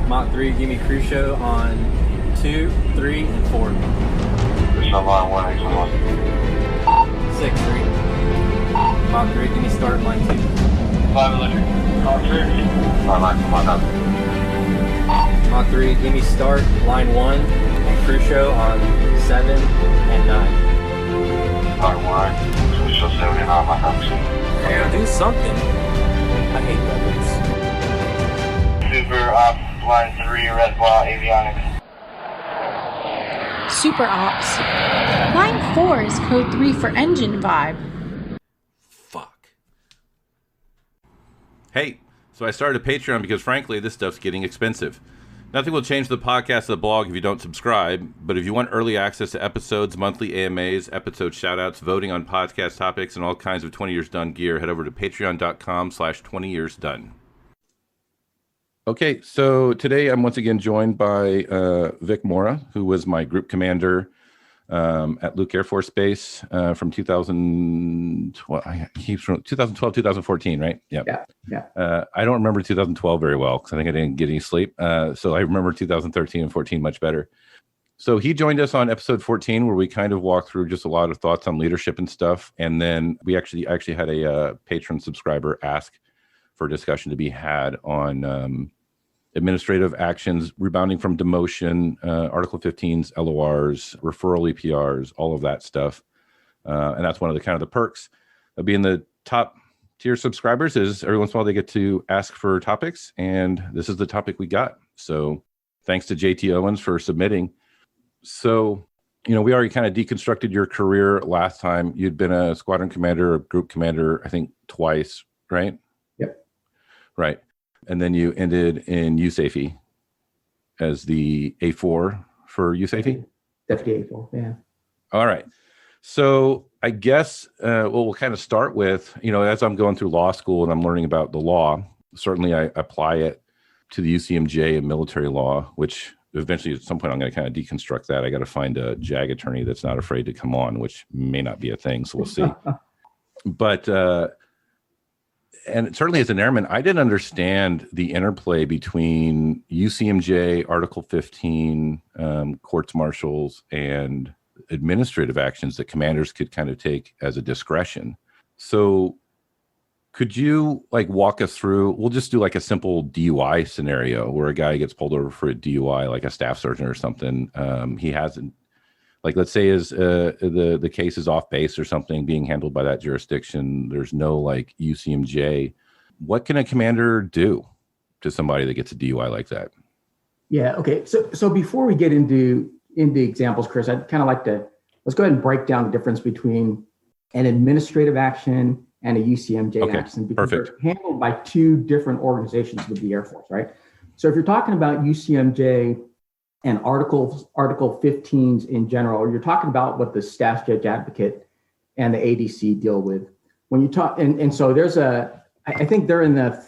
Mach 3, give me Crucio on 2, 3, and 4. Line 1, X1. 6, 3. Mach 3, give me start line 2. 5 electric. Mach 3. Line 2, Mach 9. Mach 3, give me start line 1 and Crucio on 7 and 9. Line 1, Crucio 7 and 9, Mach 9. Yeah, do something. I hate weapons. Super Ops, line 3, Reservoir, Avionics. Super Ops. Line 4 is code 3 for engine vibe. Fuck. Hey, so I started a Patreon because frankly, this stuff's getting expensive. Nothing will change the podcast or the blog if you don't subscribe, but if you want early access to episodes, monthly AMAs, episode shoutouts, voting on podcast topics, and all kinds of 20 Years Done gear, head over to patreon.com/20yearsdone. Okay, so today I'm once again joined by Vic Mora, who was my group commander at Luke Air Force Base from 2012, 2014, right? Yeah. I don't remember 2012 very well because I think I didn't get any sleep. So I remember 2013 and 14 much better. So he joined us on episode 14, where we kind of walked through just a lot of thoughts on leadership and stuff. And then we actually had a patron subscriber ask for a discussion to be had on administrative actions, rebounding from demotion, Article 15s, LORs, referral EPRs, all of that stuff. And that's one of the kind of the perks of being the top tier subscribers is every once in a while they get to ask for topics. And this is the topic we got. So thanks to JT Owens for submitting. So, we already kind of deconstructed your career last time. You'd been a squadron commander, a group commander, I think twice, right? Yep. Right. And then you ended in USAFE as the A4 for USAFE? Deputy A4, yeah. All right. So I guess, we'll kind of start with, as I'm going through law school and I'm learning about the law, certainly I apply it to the UCMJ and military law, which eventually at some point I'm going to kind of deconstruct that. I got to find a JAG attorney that's not afraid to come on, which may not be a thing. So we'll see. But, and certainly as an airman, I didn't understand the interplay between UCMJ, Article 15, courts martials, and administrative actions that commanders could kind of take as a discretion. So could you walk us through, we'll just do a simple DUI scenario where a guy gets pulled over for a DUI, like a staff sergeant or something. He hasn't, let's say the case is off base or something being handled by that jurisdiction. There's no UCMJ. What can a commander do to somebody that gets a DUI like that? Yeah. Okay. So before we get into examples, Chris, I'd kind of like to, let's go ahead and break down the difference between an administrative action and a UCMJ action, because perfect. They're handled by two different organizations with the Air Force, right? So if you're talking about UCMJ and Article 15s in general, you're talking about what the staff judge advocate and the ADC deal with. When you talk, and so there's I think they're in the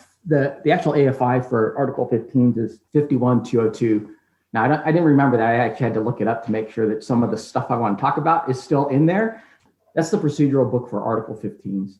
actual AFI for Article 15s is 51202. Now, I didn't remember that. I actually had to look it up to make sure that some of the stuff I want to talk about is still in there. That's the procedural book for Article 15s.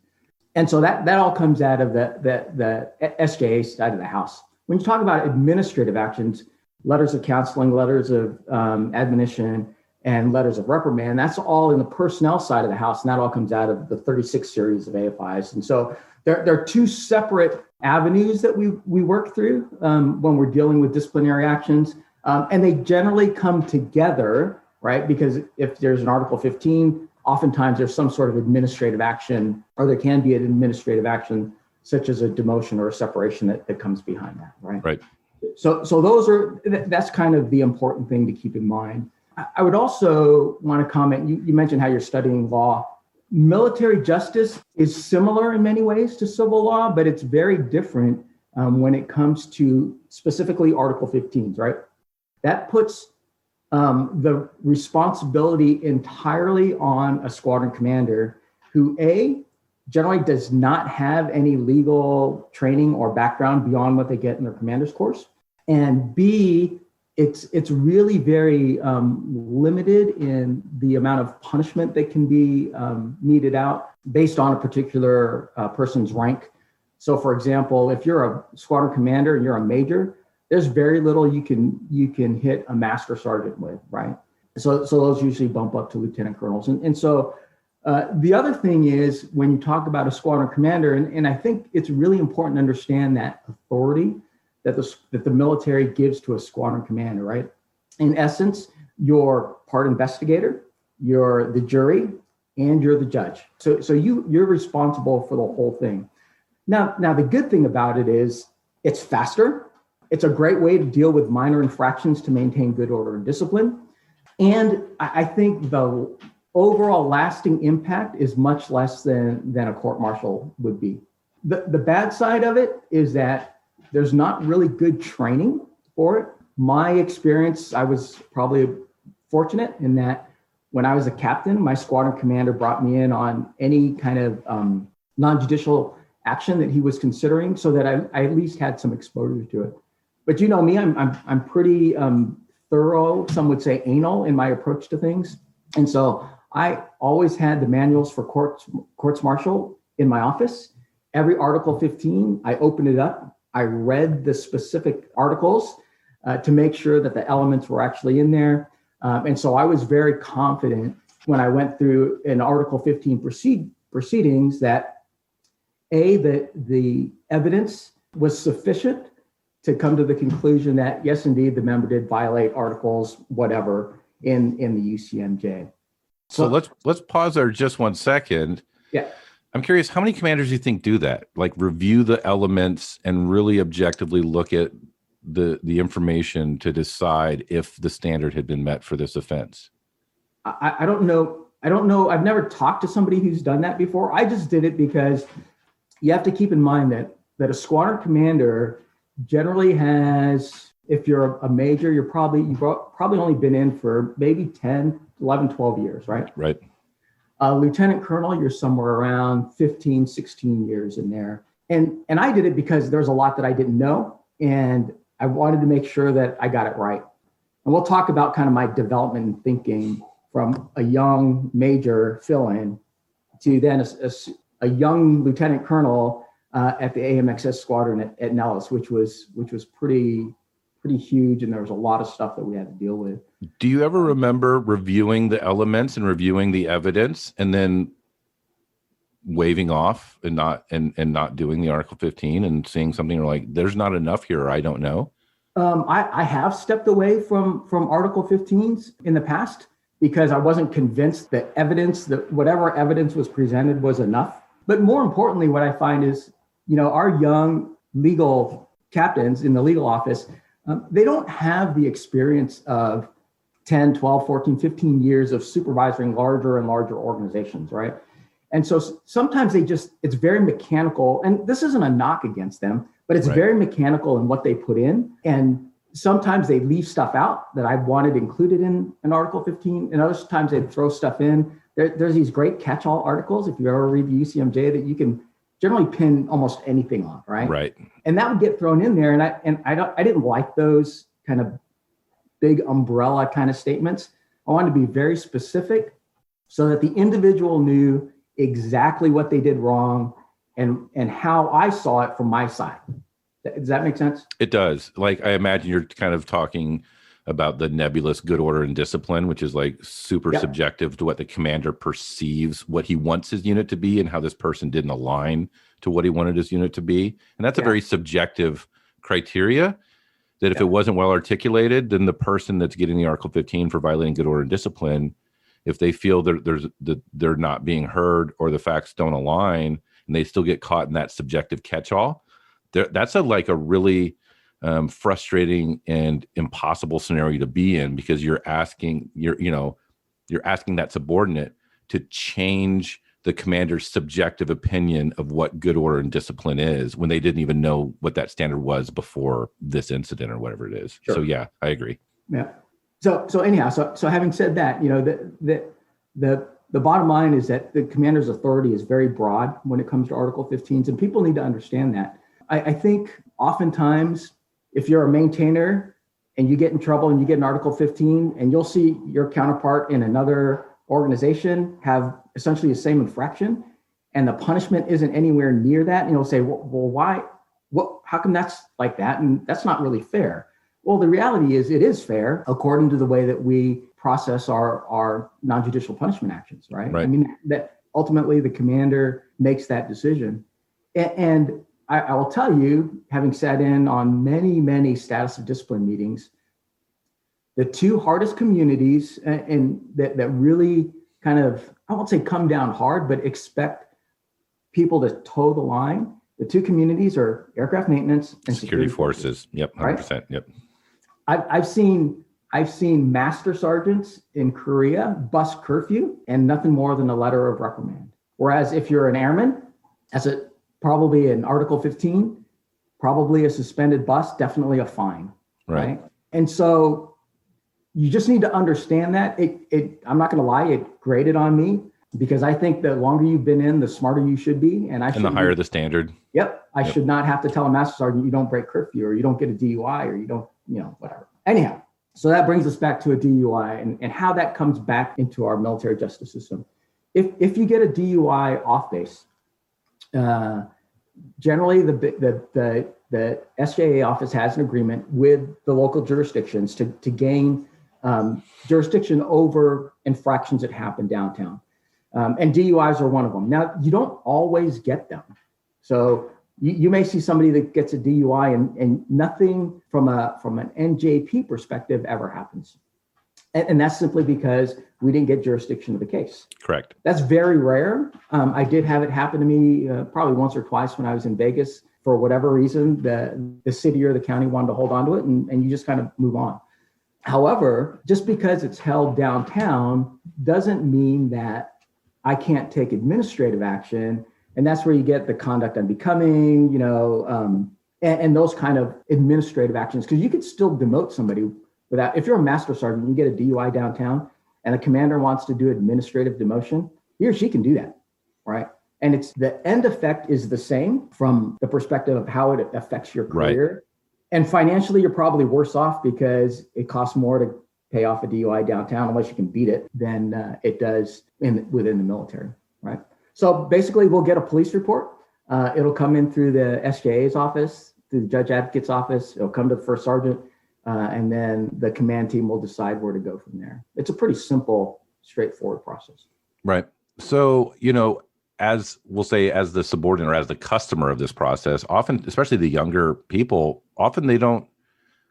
And so that all comes out of the SJA side of the house. When you talk about administrative actions, letters of counseling, letters of admonition, and letters of reprimand, that's all in the personnel side of the house, and that all comes out of the 36 series of AFIs. And so there are two separate avenues that we work through when we're dealing with disciplinary actions, and they generally come together, right? Because if there's an Article 15, oftentimes there's some sort of administrative action, or there can be an administrative action such as a demotion or a separation that comes behind that, right? Right. So that's kind of the important thing to keep in mind. I would also want to comment, you mentioned how you're studying law. Military justice is similar in many ways to civil law, but it's very different when it comes to specifically Article 15s, right? That puts the responsibility entirely on a squadron commander who generally does not have any legal training or background beyond what they get in their commander's course. And B, it's really very limited in the amount of punishment that can be meted out based on a particular person's rank. So for example, if you're a squadron commander and you're a major, there's very little you can hit a master sergeant with, right? So those usually bump up to lieutenant colonels. And so the other thing is when you talk about a squadron commander, and I think it's really important to understand that authority that the military gives to a squadron commander, right? In essence, you're part investigator, you're the jury, and you're the judge. So you're responsible for the whole thing. Now the good thing about it is it's faster. It's a great way to deal with minor infractions to maintain good order and discipline. And I think the overall lasting impact is much less than a court-martial would be. The bad side of it is that there's not really good training for it. My experience, I was probably fortunate in that when I was a captain, my squadron commander brought me in on any kind of non-judicial action that he was considering, so that I at least had some exposure to it. But you know me, I'm pretty thorough, some would say anal in my approach to things. And so I always had the manuals for courts martial in my office. Every Article 15, I opened it up. I read the specific articles to make sure that the elements were actually in there. And so I was very confident when I went through an Article 15 proceedings that that the evidence was sufficient to come to the conclusion that, yes, indeed, the member did violate articles, whatever, in the UCMJ. So let's pause there just 1 second. Yeah. I'm curious, how many commanders do you think do that? Like review the elements and really objectively look at the information to decide if the standard had been met for this offense? I don't know. I've never talked to somebody who's done that before. I just did it because you have to keep in mind that a squadron commander generally has, if you're a major, you've probably only been in for maybe 10, 11, 12 years, right? Right. Lieutenant colonel, you're somewhere around 15, 16 years in there. And I did it because there's a lot that I didn't know, and I wanted to make sure that I got it right. And we'll talk about kind of my development and thinking from a young major fill-in to then a young lieutenant colonel at the AMXS squadron at Nellis, which was pretty huge, and there was a lot of stuff that we had to deal with. Do you ever remember reviewing the elements and reviewing the evidence and then waving off and not doing the Article 15 and seeing something you're like, there's not enough here, or I don't know? I have stepped away from Article 15s in the past because I wasn't convinced that whatever evidence was presented was enough. But more importantly, what I find is, our young legal captains in the legal office, they don't have the experience of 10, 12, 14, 15 years of supervising larger and larger organizations, right? And so sometimes it's very mechanical, and this isn't a knock against them, but it's very mechanical in what they put in. And sometimes they leave stuff out that I wanted included in an Article 15, and other times they throw stuff in. There's these great catch-all articles, if you ever read the UCMJ, that you can generally pin almost anything on, right? Right. And that would get thrown in there, and I didn't like those kind of big umbrella kind of statements. I wanted to be very specific so that the individual knew exactly what they did wrong and how I saw it from my side. Does that make sense? It does. Like, I imagine you're kind of talking about the nebulous good order and discipline, which is like super subjective to what the commander perceives, what he wants his unit to be, and how this person didn't align to what he wanted his unit to be. And that's a very subjective criteria that if it wasn't well articulated, then the person that's getting the Article 15 for violating good order and discipline, if they feel they're not being heard or the facts don't align and they still get caught in that subjective catch-all, that's a really frustrating and impossible scenario to be in, because you're asking that subordinate to change the commander's subjective opinion of what good order and discipline is when they didn't even know what that standard was before this incident or whatever it is. Sure. So yeah, I agree. Yeah. So anyhow, so having said that, the bottom line is that the commander's authority is very broad when it comes to Article 15s, and people need to understand that. I think oftentimes if you're a maintainer and you get in trouble and you get an Article 15, and you'll see your counterpart in another organization have essentially the same infraction, and the punishment isn't anywhere near that, and you'll say, well, how come that's like that? And that's not really fair. Well, the reality is it is fair according to the way that we process our non-judicial punishment actions, right? Right. I mean, that ultimately the commander makes that decision. And I will tell you, having sat in on many, many status of discipline meetings, the two hardest communities and that really kind of, I won't say come down hard, but expect people to toe the line. The two communities are aircraft maintenance and security forces. Yep, 100%. Right? Yep. I've seen master sergeants in Korea bust curfew and nothing more than a letter of reprimand. Whereas if you're an airman, probably an Article 15, probably a suspended bus, definitely a fine. Right. And so you just need to understand that. I'm not going to lie, it grated on me because I think the longer you've been in, the smarter you should be. And the higher the standard. Yep. I should not have to tell a master sergeant you don't break curfew or you don't get a DUI or you don't, whatever. Anyhow, so that brings us back to a DUI and how that comes back into our military justice system. If you get a DUI off base, generally the SJA office has an agreement with the local jurisdictions to gain jurisdiction over infractions that happen downtown. And DUIs are one of them. Now, you don't always get them. So you may see somebody that gets a DUI and nothing from an NJP perspective ever happens. And that's simply because we didn't get jurisdiction of the case. Correct. That's very rare. I did have it happen to me probably once or twice when I was in Vegas. For whatever reason, the city or the county wanted to hold on to it, and you just kind of move on. However, just because it's held downtown doesn't mean that I can't take administrative action. And that's where you get the conduct unbecoming, and those kind of administrative actions, because you could still demote somebody without, if you're a master sergeant, you get a DUI downtown and the commander wants to do administrative demotion, he or she can do that, right? And it's the end effect is the same from the perspective of how it affects your career. Right. And financially, you're probably worse off because it costs more to pay off a DUI downtown unless you can beat it than it does within the military, right? So basically, we'll get a police report. It'll come in through the SJA's office, through the judge advocate's office. It'll come to the first sergeant, and then the command team will decide where to go from there. It's a pretty simple, straightforward process. Right. So, as we'll say, as the subordinate or as the customer of this process, often, especially the younger people, often they don't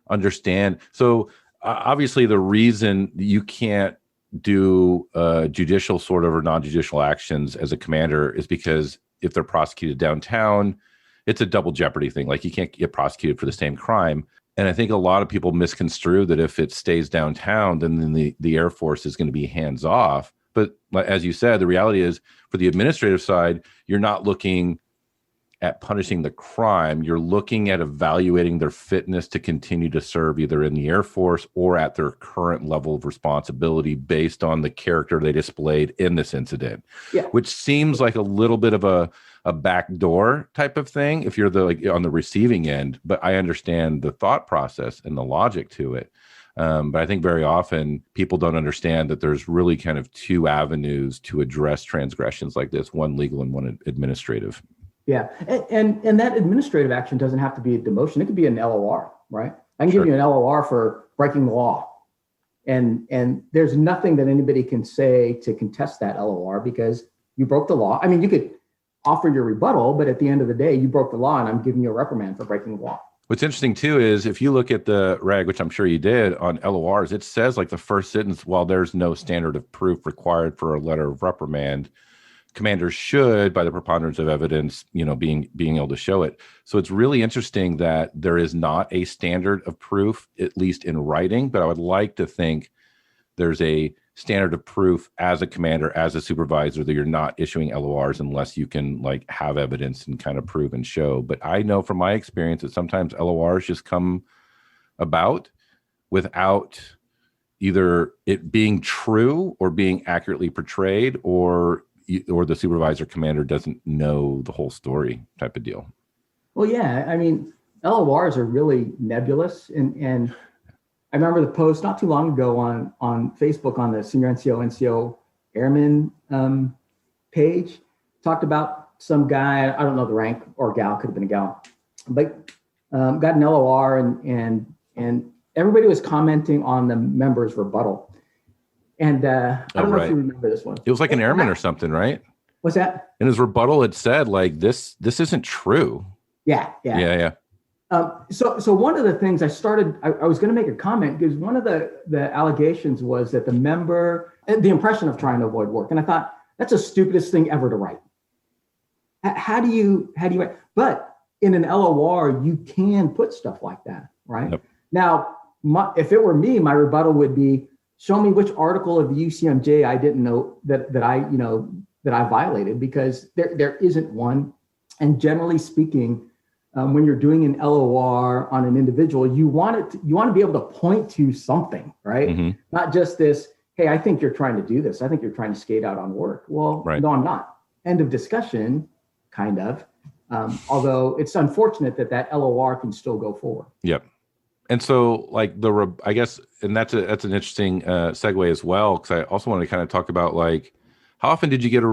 understand. So obviously the reason you can't do judicial sort of or non-judicial actions as a commander is because if they're prosecuted downtown, it's a double jeopardy thing. Like you can't get prosecuted for the same crime. And I think a lot of people misconstrue that if it stays downtown, then the Air Force is going to be hands off. But as you said, the reality is for the administrative side, you're not looking at punishing the crime. You're looking at evaluating their fitness to continue to serve either in the Air Force or at their current level of responsibility based on the character they displayed in this incident, which seems like a little bit of a backdoor type of thing if you're on the receiving end. But I understand the thought process and the logic to it. But I think very often people don't understand that there's really kind of two avenues to address transgressions like this, one legal and one administrative. Yeah. And that administrative action doesn't have to be a demotion. It could be an LOR, right? I can give you an LOR for breaking the law. And there's nothing that anybody can say to contest that LOR because you broke the law. I mean, you could offer your rebuttal, but at the end of the day, you broke the law and I'm giving you a reprimand for breaking the law. What's interesting, too, is if you look at the reg, which I'm sure you did on LORs, it says like the first sentence, while there's no standard of proof required for a letter of reprimand, commanders should, by the preponderance of evidence, being able to show it. So it's really interesting that there is not a standard of proof, at least in writing, but I would like to think there's a standard of proof as a commander, as a supervisor, that you're not issuing LORs unless you can have evidence and kind of prove and show. But I know from my experience that sometimes LORs just come about without either it being true or being accurately portrayed, or the supervisor commander doesn't know the whole story type of deal. Well, yeah, I mean, LORs are really nebulous. And I remember the post not too long ago on Facebook on the Senior NCO Airman page, talked about some guy, I don't know the rank or gal, could have been a gal, but got an LOR, and everybody was commenting on the member's rebuttal. And I don't know if you remember this one. It was like an airman or something, right? What's that? In his rebuttal, it said like this isn't true. Yeah. So one of the things I was going to make a comment because one of the allegations was that the member, the impression of trying to avoid work. And I thought, that's the stupidest thing ever to write. How do you write? But in an LOR, you can put stuff like that, right? Yep. Now, if it were me, my rebuttal would be, show me which article of the UCMJ I didn't know that I violated, because there isn't one. And generally speaking, when you're doing an LOR on an individual, you want to be able to point to something, right? Mm-hmm. Not just this, hey, I think you're trying to do this. I think you're trying to skate out on work. Well, right. No, I'm not. End of discussion, kind of. Although it's unfortunate that LOR can still go forward. Yep. And so like I guess, and that's an interesting segue as well, because I also want to kind of talk about like, how often did you get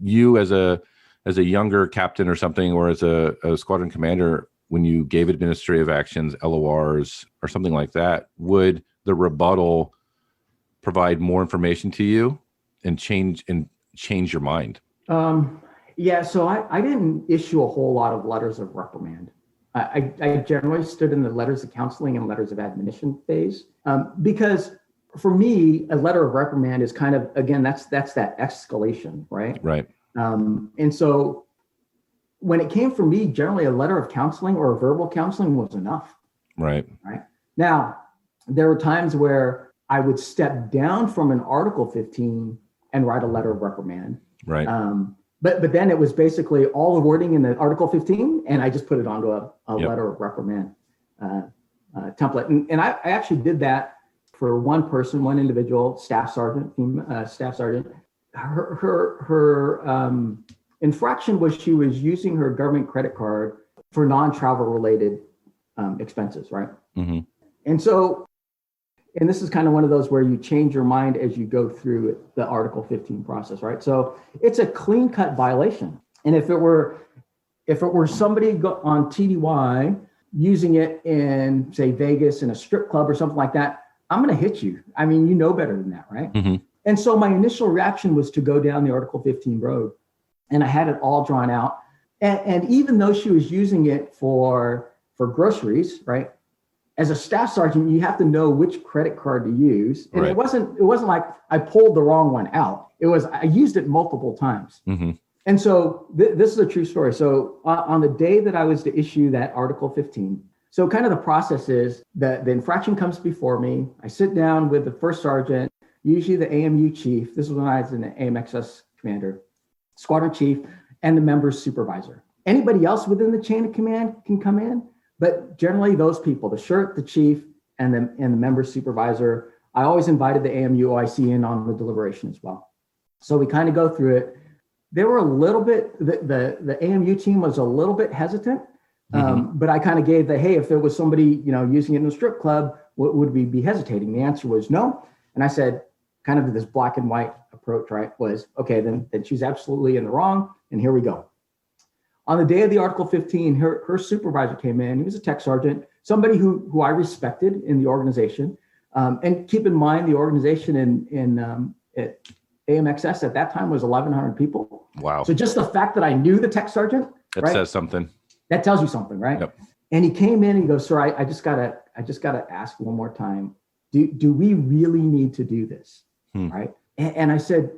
you as a younger captain or something, or as a squadron commander, when you gave administrative actions, LORs or something like that, would the rebuttal provide more information to you and change your mind? Yeah, so I didn't issue a whole lot of letters of reprimand. I generally stood in the letters of counseling and letters of admonition phase, because for me, a letter of reprimand is kind of, again, that's that escalation, right? Right. And so when it came for me, generally a letter of counseling or a verbal counseling was enough. Right. Right. Now, there were times where I would step down from an Article 15 and write a letter of reprimand. Right. But then it was basically all the wording in the Article 15, and I just put it onto a yep. letter of reprimand template. And I actually did that for one person, one individual, staff sergeant. Her infraction was she was using her government credit card for non-travel related expenses, right? Mm-hmm. And so, and this is kind of one of those where you change your mind as you go through the Article 15 process, right? So it's a clean cut violation. And if it were somebody on TDY using it in, say, Vegas in a strip club or something like that, I'm going to hit you. I mean, you know better than that, right? Mm-hmm. And so my initial reaction was to go down the Article 15 road, and I had it all drawn out. And even though she was using it for groceries, right? As a staff sergeant, you have to know which credit card to use. And right. it wasn't like I pulled the wrong one out. It was, I used it multiple times. Mm-hmm. And so this is a true story. So on the day that I was to issue that Article 15, so kind of the process is that the infraction comes before me. I sit down with the first sergeant, usually the AMU chief. This is when I was an AMXS commander, squadron chief, and the member's supervisor. Anybody else within the chain of command can come in, but generally those people, the shirt, the chief, and the member's supervisor. I always invited the AMU OIC in on the deliberation as well. So we kind of go through it. They were a little bit, the AMU team was a little bit hesitant, but I kind of gave hey, if there was somebody, using it in a strip club, would we be hesitating? The answer was no. And I said, kind of this black and white approach, right, was, okay, then she's absolutely in the wrong, and here we go. On the day of the Article 15, her supervisor came in. He was a tech sergeant, somebody who I respected in the organization. And keep in mind, the organization at AMXS at that time was 1,100 people. Wow. So just the fact that I knew the tech sergeant, that says something. That tells you something, right? Yep. And he came in and he goes, sir, I just gotta ask one more time. Do we really need to do this? Right? And I said,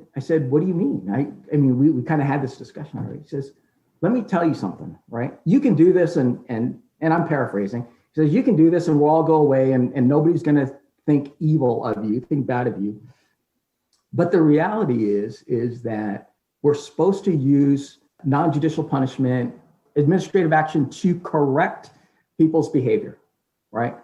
what do you mean? I mean, we kind of had this discussion already. He says, let me tell you something, right? You can do this, and I'm paraphrasing. He says, you can do this and we'll all go away and nobody's gonna think evil of you, think bad of you. But the reality is that we're supposed to use non-judicial punishment, administrative action to correct people's behavior, right?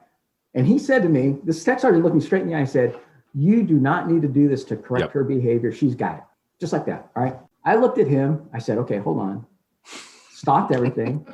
And he said to me, this tech sergeant looked me straight in the eye and said, you do not need to do this to correct her behavior. She's got it. Just like that, all right? I looked at him. I said, okay, hold on. Stopped everything.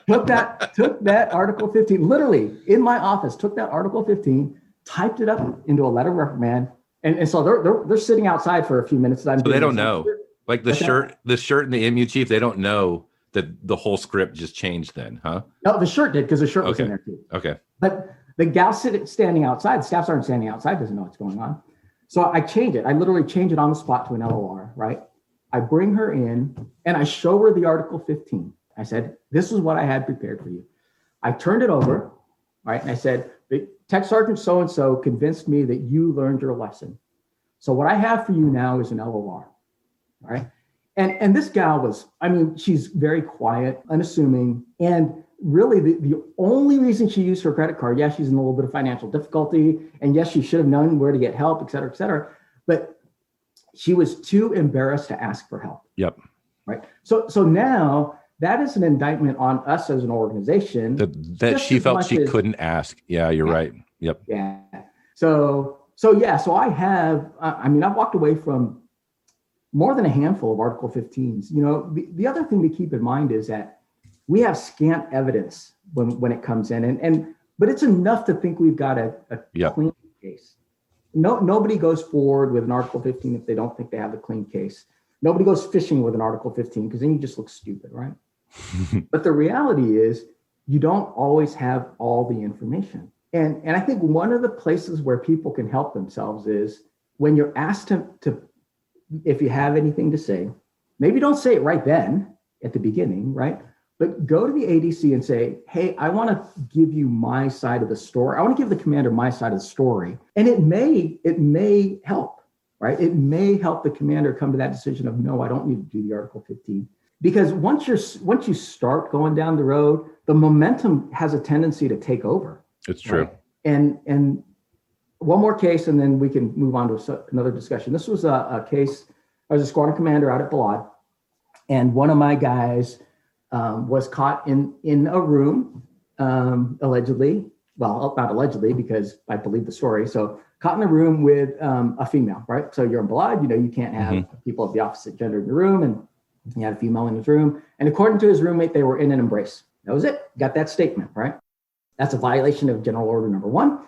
took that Article 15, literally in my office, took that Article 15, typed it up into a letter of reprimand. And so they're sitting outside for a few minutes. So they don't know. Like the shirt and the MU chief, they don't know that the whole script just changed then, huh? No, the shirt did because the shirt was in Okay. there too. Okay. But the gal standing outside, the staff sergeant standing outside doesn't know what's going on. So I change it. I literally change it on the spot to an LOR, right? I bring her in and I show her the Article 15. I said, this is what I had prepared for you. I turned it over, right? And I said, Tech Sergeant so-and-so convinced me that you learned your lesson. So what I have for you now is an LOR, right? And this gal was, I mean, she's very quiet, unassuming, and really the only reason she used her credit card, yes, she's in a little bit of financial difficulty, and yes, she should have known where to get help, et cetera, but she was too embarrassed to ask for help. Yep. Right. So now that is an indictment on us as an organization. That she felt she couldn't ask. Yeah, you're right. Yep. Yeah. So I have, I've walked away from more than a handful of Article 15s. You know, the other thing to keep in mind is that we have scant evidence when it comes in, but it's enough to think we've got a clean case. Nobody goes forward with an Article 15 if they don't think they have a clean case. Nobody goes fishing with an Article 15 because then you just look stupid, right? But the reality is you don't always have all the information. And I think one of the places where people can help themselves is when you're asked to if you have anything to say, maybe don't say it right then at the beginning, right? But go to the ADC and say, hey, I want to give you my side of the story. I want to give the commander my side of the story. And it may help, right? It may help the commander come to that decision of, no, I don't need to do the Article 15. Because once you start going down the road, the momentum has a tendency to take over. It's true. Right? And one more case, and then we can move on to another discussion. This was a case, I was a squadron commander out at Balad, and one of my guys was caught in a room, allegedly, well, not allegedly, because I believe the story. So caught in a room with a female, right? So you're in Balad, you can't have people of the opposite gender in the room, and he had a female in his room. And according to his roommate, they were in an embrace. That was it. Got that statement, right? That's a violation of General Order Number 1.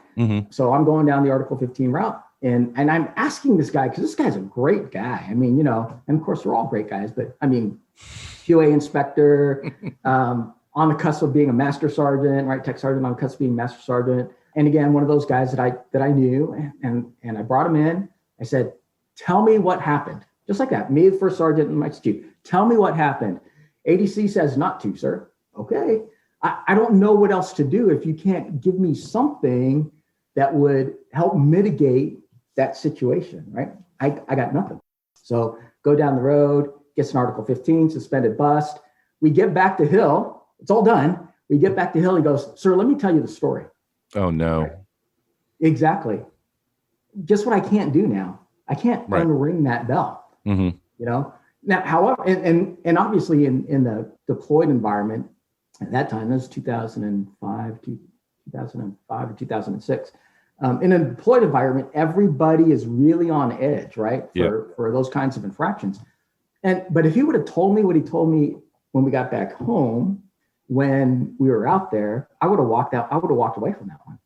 So I'm going down the Article 15 route. And I'm asking this guy, because this guy's a great guy. I mean, and of course, we're all great guys, but I mean, QA inspector, on the cusp of being a master sergeant, right? Tech sergeant on the cusp of being master sergeant. And again, one of those guys that I knew, and I brought him in. I said, tell me what happened. Just like that, me, the first sergeant, and my chief. Tell me what happened. ADC says not to, sir. Okay. I don't know what else to do if you can't give me something that would help mitigate that situation, right? I got nothing. So go down the road, gets an Article 15, suspended bust. We get back to Hill. It's all done. We get back to Hill. He goes, sir, let me tell you the story. Oh, no. Right? Exactly. Guess what I can't do now? I can't unring that bell. Now, however, and obviously in the deployed environment at that time, that was 2005 or 2006. In a deployed environment, everybody is really on edge, right? For those kinds of infractions. But if he would have told me what he told me when we got back home, when we were out there, I would have walked out. I would have walked away from that one,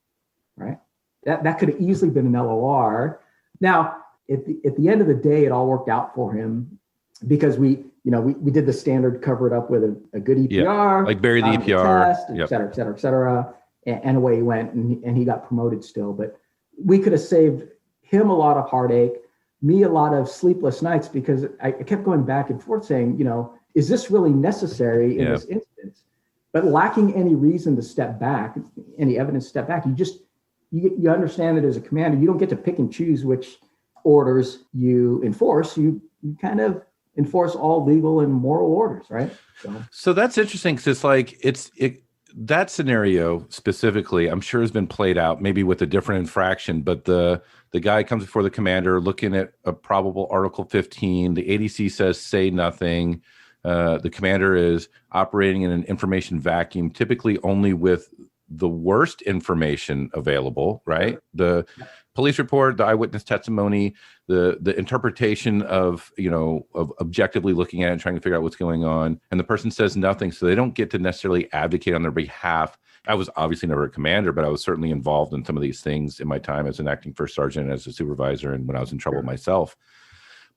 right? That could have easily been an LOR. Now, at the end of the day, it all worked out for him because we did the standard, cover it up with a good EPR, like bury the EPR, test, et cetera, and away he went, and he got promoted still. But we could have saved him a lot of heartache, me a lot of sleepless nights, because I kept going back and forth saying, is this really necessary in this instance? But lacking any reason to step back, any evidence to step back, you understand that as a commander, you don't get to pick and choose which orders you enforce. You kind of enforce all legal and moral orders, right? So that's interesting, because it's like that scenario specifically, I'm sure has been played out maybe with a different infraction, but the guy comes before the commander looking at a probable Article 15. The ADC says say nothing. The commander is operating in an information vacuum, typically only with the worst information available, right? The police report, the eyewitness testimony, the interpretation of objectively looking at it and trying to figure out what's going on. And the person says nothing, so they don't get to necessarily advocate on their behalf. I was obviously never a commander, but I was certainly involved in some of these things in my time as an acting first sergeant, as a supervisor, and when I was in trouble myself.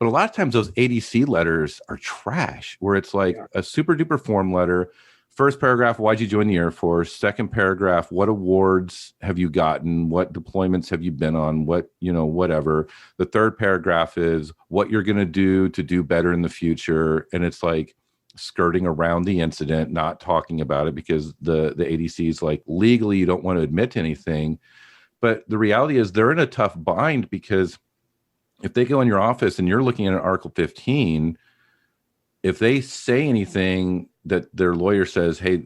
But a lot of times those ADC letters are trash, where it's like a super duper form letter. First paragraph, why'd you join the Air Force? Second paragraph, what awards have you gotten? What deployments have you been on? What, whatever. The third paragraph is what you're going to do better in the future. And it's like skirting around the incident, not talking about it, because the ADC is like, legally, you don't want to admit to anything. But the reality is they're in a tough bind, because if they go in your office and you're looking at an Article 15, if they say anything that their lawyer says, hey,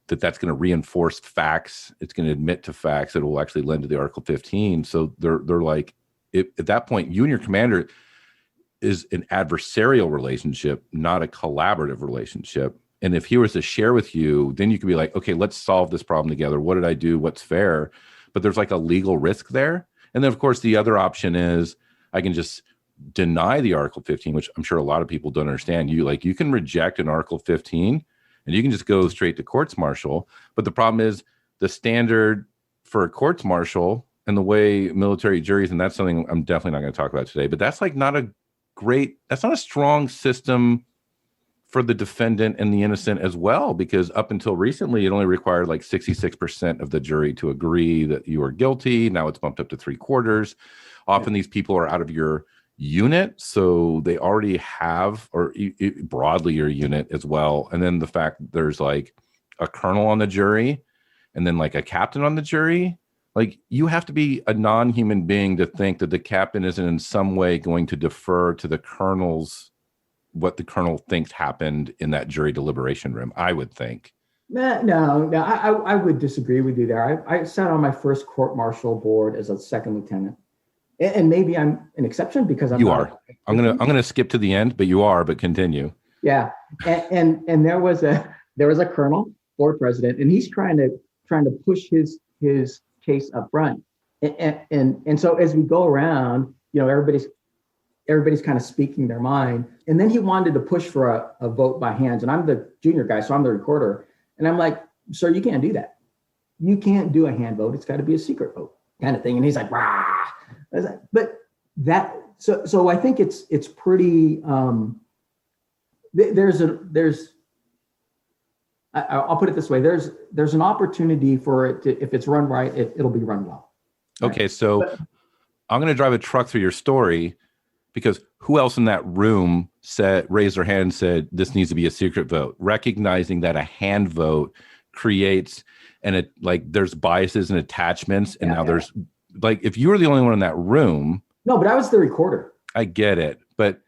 that's going to reinforce facts, it's going to admit to facts that will actually lend to the Article 15. So they're like, at that point, you and your commander is an adversarial relationship, not a collaborative relationship. And if he was to share with you, then you could be like, okay, let's solve this problem together. What did I do? What's fair? But there's like a legal risk there. And then, of course, the other option is I can just deny the Article 15, which I'm sure a lot of people don't understand. You can reject an Article 15 and you can just go straight to courts martial. But the problem is the standard for a courts martial and the way military juries, and that's something I'm definitely not going to talk about today, but that's like that's not a strong system for the defendant and the innocent as well, because up until recently, it only required like 66% of the jury to agree that you are guilty. Now it's bumped up to 3/4. Often these people are out of your unit, so they already have, or broadly your unit as well. And then the fact that there's like a colonel on the jury and then like a captain on the jury, like you have to be a non-human being to think that the captain isn't in some way going to defer to the colonel's, what the colonel thinks happened in that jury deliberation room, I would think. No, I would disagree with you there. I sat on my first court-martial board as a second lieutenant. And maybe I'm an exception because I'm gonna skip to the end, but you are, but continue. Yeah. And there was a colonel, board president, and he's trying to push his case up front. And so as we go around, everybody's kind of speaking their mind. And then he wanted to push for a vote by hands. And I'm the junior guy, so I'm the recorder. And I'm like, sir, you can't do that. You can't do a hand vote. It's got to be a secret vote kind of thing. And he's like, rah. But that, so I think it's pretty, I'll put it this way. There's an opportunity for it to, if it's run right, it'll be run well. Okay. So I'm going to drive a truck through your story, because who else in that room raised their hand and said, this needs to be a secret vote, recognizing that a hand vote creates, and there's biases and attachments. And there's like, if you were the only one in that room. No, but I was the recorder. I get it. But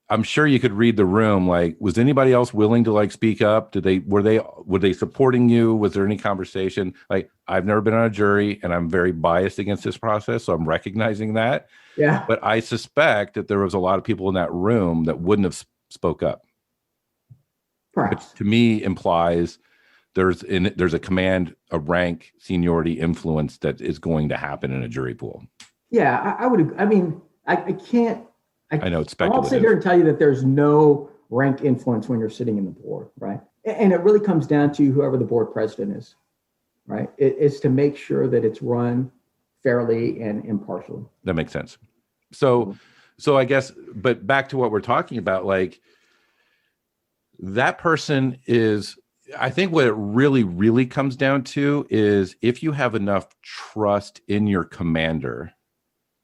I'm sure you could read the room. Like, was anybody else willing to speak up? Were they supporting you? Was there any conversation? Like, I've never been on a jury and I'm very biased against this process. So I'm recognizing that. Yeah. But I suspect that there was a lot of people in that room that wouldn't have spoke up. Perhaps. Which to me implies there's a command, a rank, seniority influence that is going to happen in a jury pool. Yeah, I would. I mean, I can't. I know it's speculative. I won't sit here and tell you that there's no rank influence when you're sitting in the board, right? And it really comes down to whoever the board president is, right? It's to make sure that it's run fairly and impartially. That makes sense. So I guess, but back to what we're talking about, like that person is, I think what it really, really comes down to is if you have enough trust in your commander,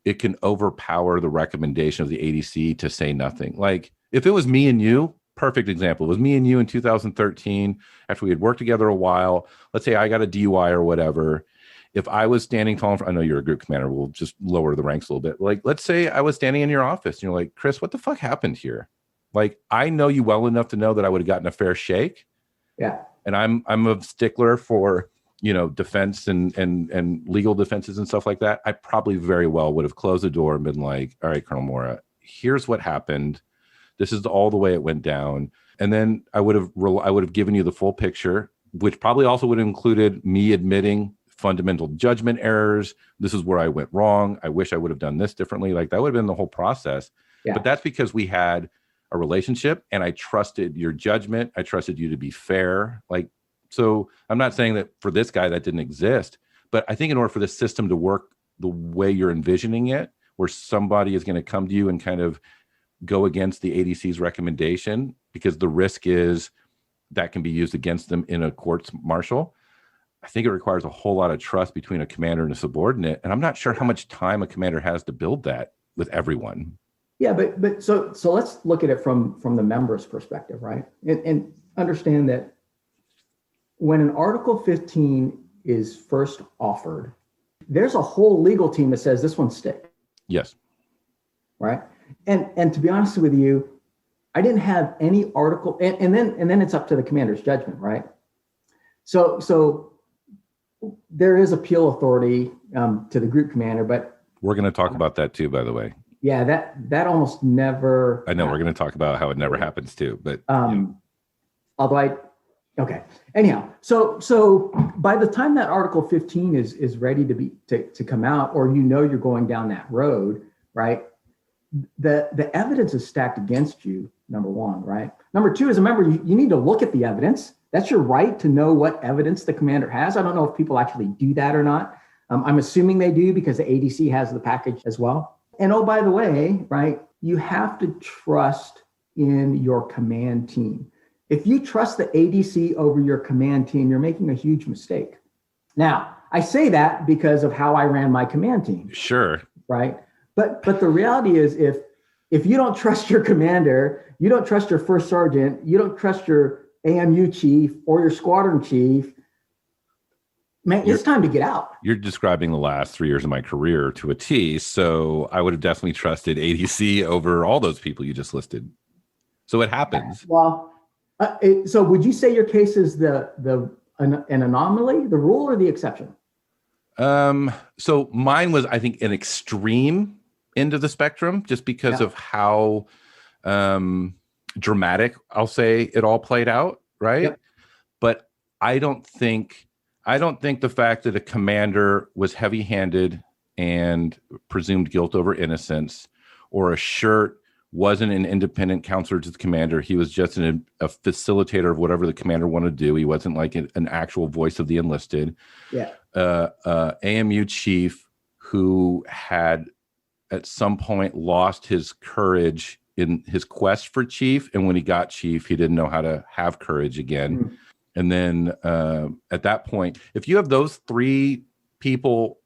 it can overpower the recommendation of the ADC to say nothing. Like if it was me and you, perfect example, it was me and you in 2013, after we had worked together a while, let's say I got a DUI or whatever. If I was standing tall, I know you're a group commander, we'll just lower the ranks a little bit. Like, let's say I was standing in your office and you're like, Chris, what the fuck happened here? Like, I know you well enough to know that I would have gotten a fair shake. Yeah. And I'm a stickler for, defense and legal defenses and stuff like that. I probably very well would have closed the door and been like, all right, Colonel Mora, here's what happened. This is all the way it went down. And then I would have given you the full picture, which probably also would have included me admitting fundamental judgment errors. This is where I went wrong. I wish I would have done this differently. Like that would have been the whole process. Yeah. But that's because we had a relationship and I trusted your judgment. I trusted you to be fair. So I'm not saying that for this guy that didn't exist, but I think in order for this system to work the way you're envisioning it, where somebody is going to come to you and kind of go against the ADC's recommendation, because the risk is that can be used against them in a courts martial. I think it requires a whole lot of trust between a commander and a subordinate. And I'm not sure how much time a commander has to build that with everyone. Yeah, but so let's look at it from the member's perspective, right? And understand that when an Article 15 is first offered, there's a whole legal team that says this one's stick. Yes. Right. And to be honest with you, I didn't have any article, and then it's up to the commander's judgment, right? So there is appeal authority to the group commander, but we're going to talk about that too, by the way. Yeah, that almost never. I know we're going to talk about how it never happens too, but although okay. Anyhow, so by the time that Article 15 is ready to come out, or you're going down that road, right? The evidence is stacked against you, number one, right? Number two, as a member, you need to look at the evidence. That's your right to know what evidence the commander has. I don't know if people actually do that or not. I'm assuming they do because the ADC has the package as well. And oh, by the way, right, you have to trust in your command team. If you trust the ADC over your command team, you're making a huge mistake. Now, I say that because of how I ran my command team. Sure. Right. But the reality is if you don't trust your commander, you don't trust your first sergeant, you don't trust your AMU chief or your squadron chief, man, it's time to get out. You're describing the last 3 years of my career to a T. So I would have definitely trusted ADC over all those people you just listed. So it happens. Well, so would you say your case is an anomaly, the rule, or the exception? So mine was, I think, an extreme end of the spectrum, just because of how dramatic, I'll say, it all played out, right? Yep. But I don't think the fact that a commander was heavy-handed and presumed guilt over innocence, or a shirt wasn't an independent counselor to the commander. He was just a facilitator of whatever the commander wanted to do. He wasn't like an actual voice of the enlisted. Yeah. AMU chief who had at some point lost his courage in his quest for chief. And when he got chief, he didn't know how to have courage again. Mm. And then at that point, if you have those three people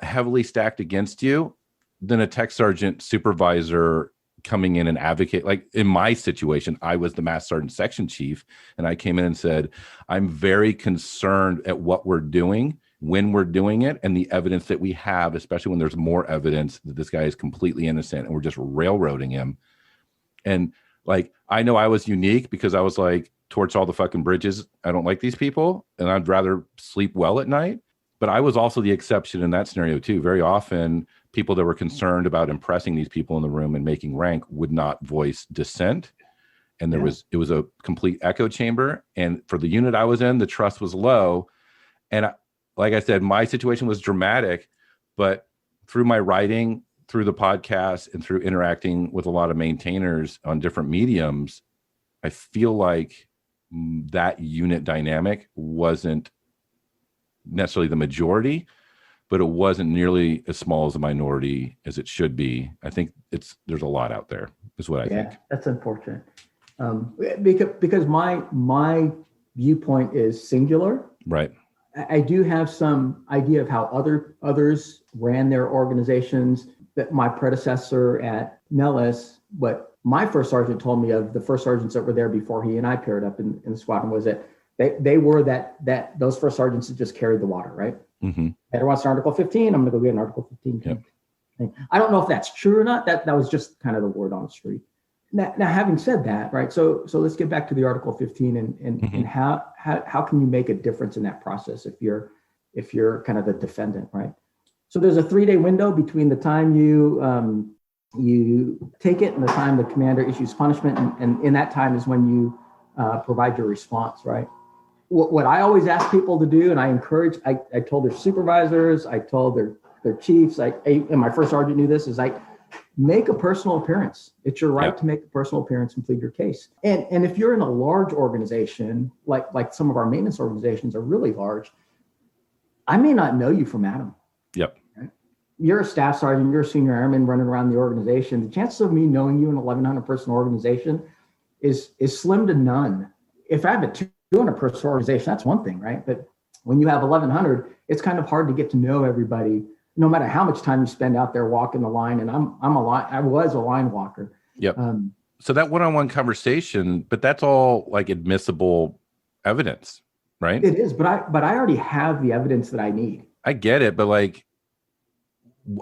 heavily stacked against you, then a tech sergeant supervisor coming in and advocate, like in my situation, I was the master sergeant section chief, and I came in and said, I'm very concerned at what we're doing, when we're doing it, and the evidence that we have, especially when there's more evidence that this guy is completely innocent and we're just railroading him. And like, I know I was unique because I was like, torch all the fucking bridges. I don't like these people, and I'd rather sleep well at night. But I was also the exception in that scenario too. Very often, people that were concerned about impressing these people in the room and making rank would not voice dissent. And it was a complete echo chamber. And for the unit I was in, the trust was low. And like I said, my situation was dramatic, but through my writing, through the podcast, and through interacting with a lot of maintainers on different mediums, I feel like that unit dynamic wasn't necessarily the majority, but it wasn't nearly as small as a minority as it should be. I think there's a lot out there, is what I think. Yeah, that's unfortunate. Because my viewpoint is singular. Right. I do have some idea of how others ran their organizations. That my predecessor at Nellis, what my first sergeant told me of the first sergeants that were there before he and I paired up in the squadron was that they were that those first sergeants that just carried the water, right? Mm-hmm. Better wants an Article 15. I'm going to go get an Article 15. Yep. I don't know if that's true or not. That was just kind of the word on the street. Now having said that, right? So let's get back to the Article 15 and how can you make a difference in that process if you're kind of the defendant, right? So there's a 3-day window between the time you take it and the time the commander issues punishment, and in that time is when you provide your response, right? What I always ask people to do, and I encourage, I told their supervisors, I told their chiefs, and my first sergeant knew this, is make a personal appearance. It's your right to make a personal appearance and plead your case. And if you're in a large organization, like some of our maintenance organizations are really large, I may not know you from Adam. Yep. Right? you're a staff sergeant, you're a senior airman running around the organization. The chances of me knowing you in an 1,100 person organization is slim to none. If I have a 200 person organization, that's one thing, right? But when you have 1,100, it's kind of hard to get to know everybody, no matter how much time you spend out there walking the line. And I was a line walker. Yep. So that one-on-one conversation, but that's all like admissible evidence, right? It is, but I already have the evidence that I need. I get it, but like,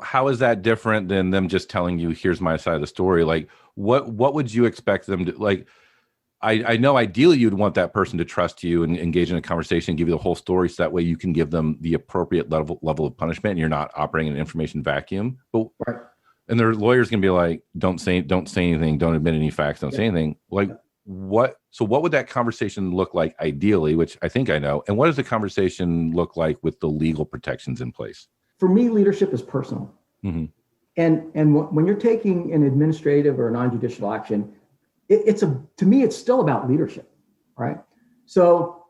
how is that different than them just telling you, here's my side of the story? Like, what would you expect them to like? I know ideally you'd want that person to trust you and engage in a conversation, give you the whole story, so that way you can give them the appropriate level of punishment, and you're not operating in an information vacuum. But right. And their lawyer's gonna be like, don't say anything, don't admit any facts, don't say anything. Like what? So what would that conversation look like ideally? Which I think I know. And what does the conversation look like with the legal protections in place? For me, leadership is personal. Mm-hmm. And when you're taking an administrative or non-judicial action, to me, it's still about leadership, right? So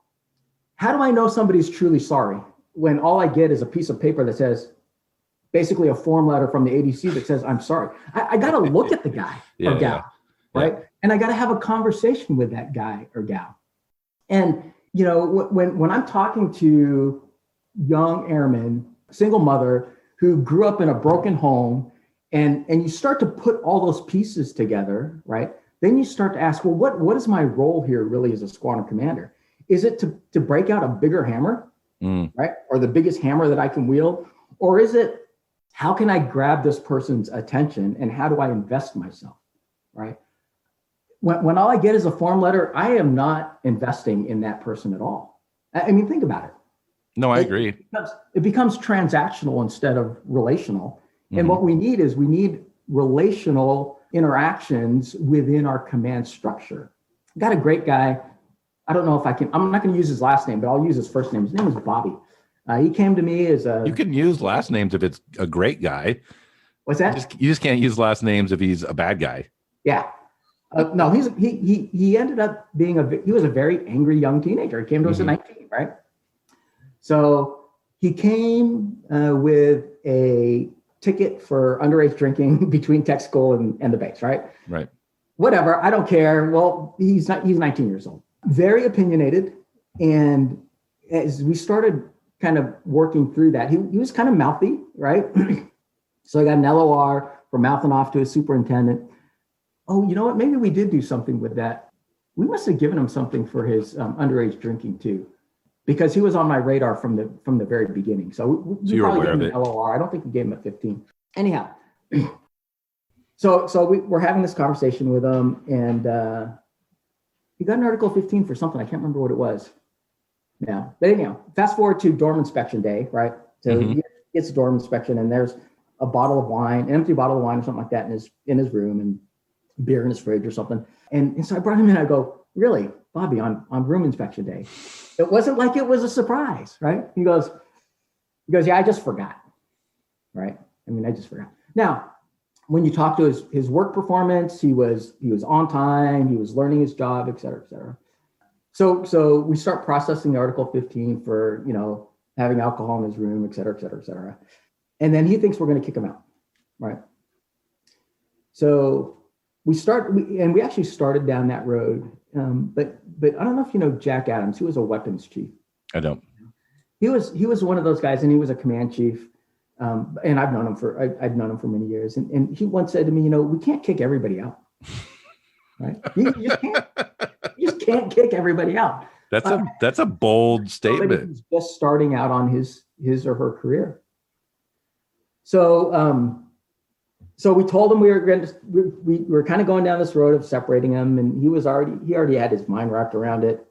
how do I know somebody's truly sorry when all I get is a piece of paper that says, basically a form letter from the ADC that says, I'm sorry. I got to look at the guy or gal, right? Yeah. And I got to have a conversation with that guy or gal. And, you know, when I'm talking to young airmen, single mother who grew up in a broken home, and you start to put all those pieces together, right? Then you start to ask, well, what is my role here really as a squadron commander? Is it to break out a bigger hammer, right? Or the biggest hammer that I can wield? Or is it, how can I grab this person's attention and how do I invest myself, right? When all I get is a form letter, I am not investing in that person at all. I mean, think about it. No, I agree. It becomes transactional instead of relational. Mm-hmm. And what we need relational interactions within our command structure. Got a great guy. I don't know if I'm not going to use his last name, but I'll use his first name. His name is Bobby. He came to me as a... You can use last names if it's a great guy. What's that? You just can't use last names if he's a bad guy. Yeah. No, he ended up being he was a very angry young teenager. He came to us at 19, right? So he came with a ticket for underage drinking between tech school and the base, right? Right. Whatever, I don't care. Well, he's 19 years old. Very opinionated. And as we started kind of working through that, he was kind of mouthy, right? So I got an LOR for mouthing off to his superintendent. Oh, you know what? Maybe we did do something with that. We must have given him something for his underage drinking too, because he was on my radar from the very beginning. So we you're probably aware gave of him it. an LOR. I don't think we gave him a 15. Anyhow, so we're having this conversation with him, and he got an Article 15 for something. I can't remember what it was now. But anyhow, fast forward to dorm inspection day, right? So he gets a dorm inspection, and there's a bottle of wine, an empty bottle of wine or something like that in his room, and beer in his fridge or something. And so I brought him in. I go, really, Bobby, on room inspection day? It wasn't like it was a surprise, right? He goes, yeah, I just forgot, right? I mean, I just forgot. Now, when you talk to his work performance, he was on time, he was learning his job, et cetera, et cetera. So we start processing the Article 15 for, having alcohol in his room, et cetera, et cetera, et cetera. And then he thinks we're going to kick him out, right? So we actually started down that road. But I don't know if you know Jack Adams. He was a weapons chief. I don't. He was one of those guys, and he was a command chief. And I've known him for many years. And he once said to me, we can't kick everybody out, right? You just can't kick everybody out. That's a bold statement. He's just starting out on his or her career. So we told him we were kind of going down this road of separating him, and he already had his mind wrapped around it.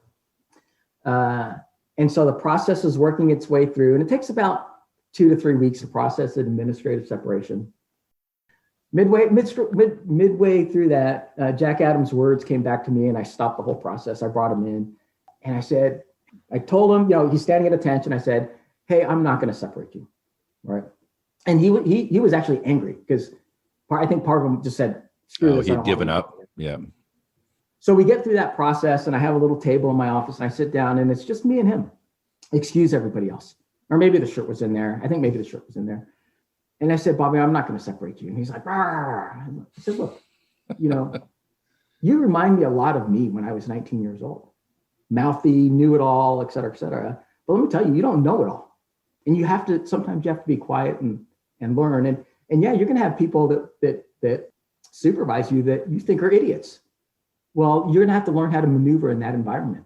And so the process is working its way through, and it takes about 2 to 3 weeks to process an administrative separation. Midway through that, Jack Adams' words came back to me, and I stopped the whole process. I brought him in, and I told him, he's standing at attention. I said, hey, I'm not going to separate you, right? And he was actually angry because I think part of him just said, screw this. He'd given up. Yeah. So we get through that process, and I have a little table in my office, and I sit down, and it's just me and him. Excuse everybody else. Or maybe the shirt was in there. I think maybe the shirt was in there. And I said, Bobby, I'm not going to separate you. And he's like, "Arr." I said, look, you remind me a lot of me when I was 19 years old. Mouthy, knew it all, et cetera, et cetera. But let me tell you, you don't know it all. And sometimes you have to be quiet and learn. And yeah, you're going to have people that supervise you that you think are idiots. Well, you're going to have to learn how to maneuver in that environment.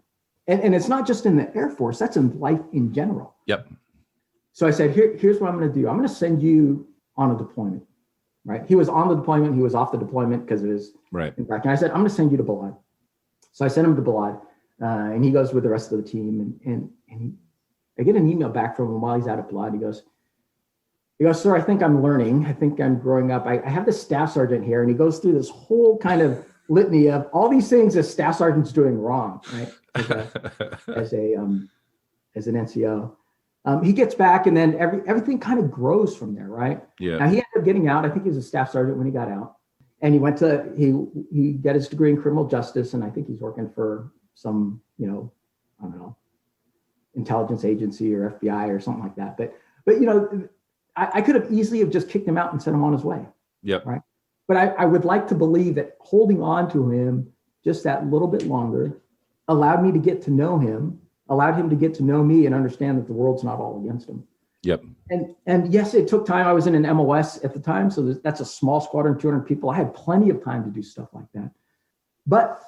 And it's not just in the Air Force, that's in life in general. Yep. So I said, here's what I'm going to do. I'm going to send you on a deployment, right? He was on the deployment. He was off the deployment because of his impact. And I said, I'm going to send you to Balad. So I sent him to Balad, and he goes with the rest of the team. And I get an email back from him while he's out at Balad. He goes, sir, I think I'm learning. I think I'm growing up. I have the staff sergeant here, and he goes through this whole kind of litany of all these things that staff sergeant's doing wrong, right? As an NCO. He gets back, and then everything kind of grows from there, right? Yeah. Now he ended up getting out. I think he was a staff sergeant when he got out, and he got his degree in criminal justice, and I think he's working for some, I don't know, intelligence agency or FBI or something like that. But I could have easily have just kicked him out and sent him on his way. Yep. Right. But I would like to believe that holding on to him just that little bit longer allowed me to get to know him, allowed him to get to know me and understand that the world's not all against him. Yep. And yes, it took time. I was in an MOS at the time, so that's a small squadron, 200 people. I had plenty of time to do stuff like that. But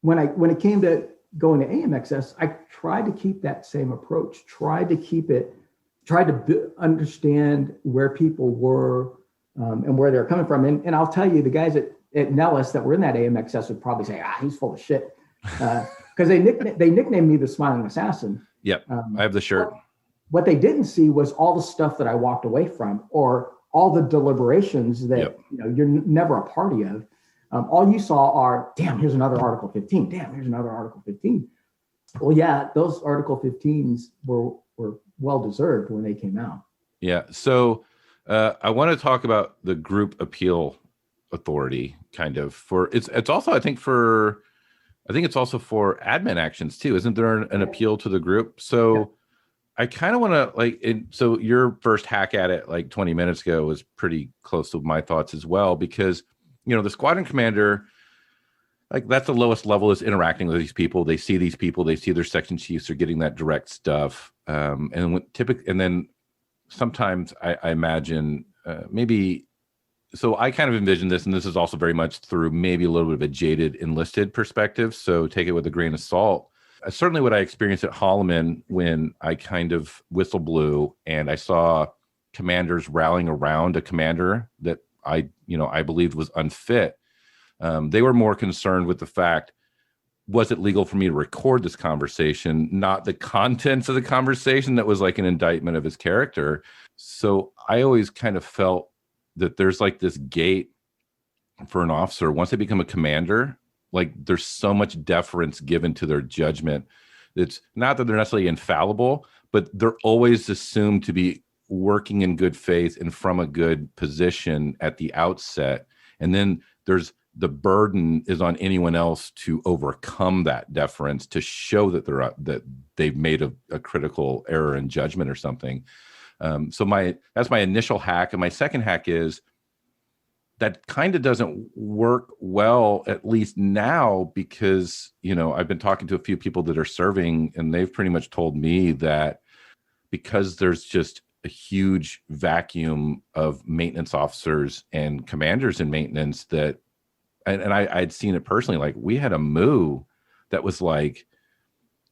when it came to going to AMXS, I tried to keep that same approach, tried to understand where people were and where they're coming from. And I'll tell you, the guys at Nellis that were in that AMXS would probably say, he's full of shit. Because they nicknamed me the Smiling Assassin. Yep. I have the shirt. What they didn't see was all the stuff that I walked away from, or all the deliberations that you're never a party of. All you saw are, damn, here's another Article 15. Damn, here's another Article 15. Well, yeah, those Article 15s were well deserved when they came out. Yeah. So I want to talk about the group appeal authority, kind of for it's also I think it's also for admin actions too. Isn't there an appeal to the group? So I kind of want to so your first hack at it like 20 minutes ago was pretty close to my thoughts as well, because the squadron commander, like that's the lowest level, is interacting with these people. They see these people, they see their section chiefs are getting that direct stuff. And then sometimes I imagine maybe, so I kind of envision this, and this is also very much through maybe a little bit of a jaded enlisted perspective, so take it with a grain of salt. Certainly what I experienced at Holloman when I kind of whistle blew and I saw commanders rallying around a commander that I believed was unfit. They were more concerned with the fact, was it legal for me to record this conversation, not the contents of the conversation that was like an indictment of his character. So I always kind of felt that there's like this gate for an officer. Once they become a commander, like there's so much deference given to their judgment. It's not that they're necessarily infallible, but they're always assumed to be working in good faith and from a good position at the outset. And then the burden is on anyone else to overcome that deference, to show that that they've made a critical error in judgment or something. So that's my initial hack. And my second hack is that kind of doesn't work well, at least now, because, I've been talking to a few people that are serving, and they've pretty much told me that because there's just a huge vacuum of maintenance officers and commanders in maintenance that, and I'd seen it personally, like we had a MOO that was like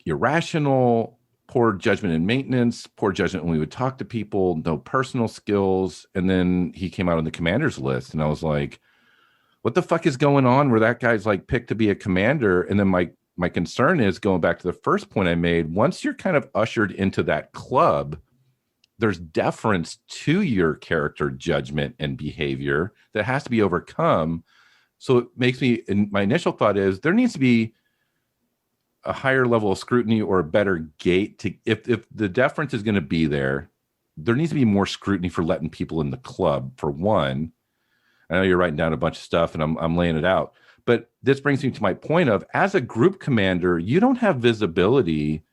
irrational, poor judgment in maintenance, poor judgment when we would talk to people, no personal skills. And then he came out on the commander's list. And I was like, what the fuck is going on where that guy's like picked to be a commander? And then my concern is, going back to the first point I made, once you're kind of ushered into that club, there's deference to your character judgment and behavior that has to be overcome. So it makes me, and my initial thought is there needs to be a higher level of scrutiny or a better gate to, if the deference is going to be there needs to be more scrutiny for letting people in the club, for one. I know you're writing down a bunch of stuff and I'm laying it out, but this brings me to my point of, as a group commander, you don't have visibility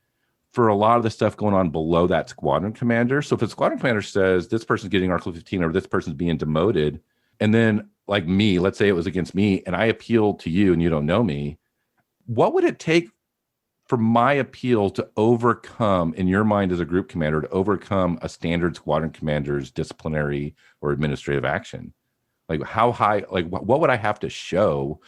for a lot of the stuff going on below that squadron commander. So if a squadron commander says this person's getting Article 15 or this person's being demoted, and then like me, let's say it was against me and I appealed to you and you don't know me, what would it take for my appeal to overcome, in your mind as a group commander, to overcome a standard squadron commander's disciplinary or administrative action? Like how high, like what would I have to show?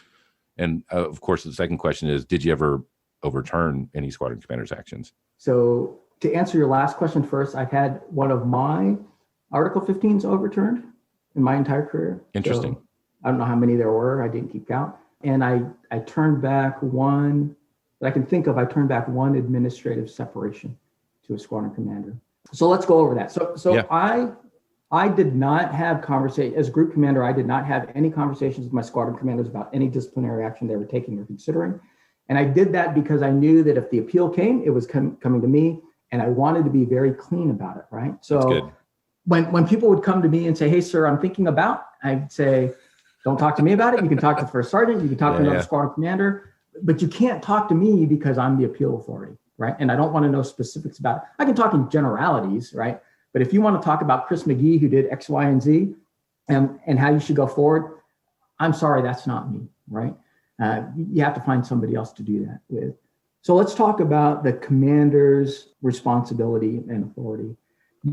And of course, the second question is, did you ever overturn any squadron commander's actions? So to answer your last question first, I've had one of my Article 15s overturned in my entire career. Interesting. So I don't know how many there were. I didn't keep count. And I turned back one that I can think of. I turned back one administrative separation to a squadron commander. So let's go over that. So yeah. I did not have as a group commander, I did not have any conversations with my squadron commanders about any disciplinary action they were taking or considering. And I did that because I knew that if the appeal came, it was coming to me, and I wanted to be very clean about it, right? So when people would come to me and say, hey, sir, I'm thinking about, I'd say, don't talk to me about it. You can talk to the first sergeant, you can talk to another squadron commander, but you can't talk to me because I'm the appeal authority, right? And I don't want to know specifics about it. I can talk in generalities, right? But if you want to talk about Chris McGee, who did X, Y, and Z, and how you should go forward, I'm sorry, that's not me, right? You have to find somebody else to do that with. So let's talk about the commander's responsibility and authority.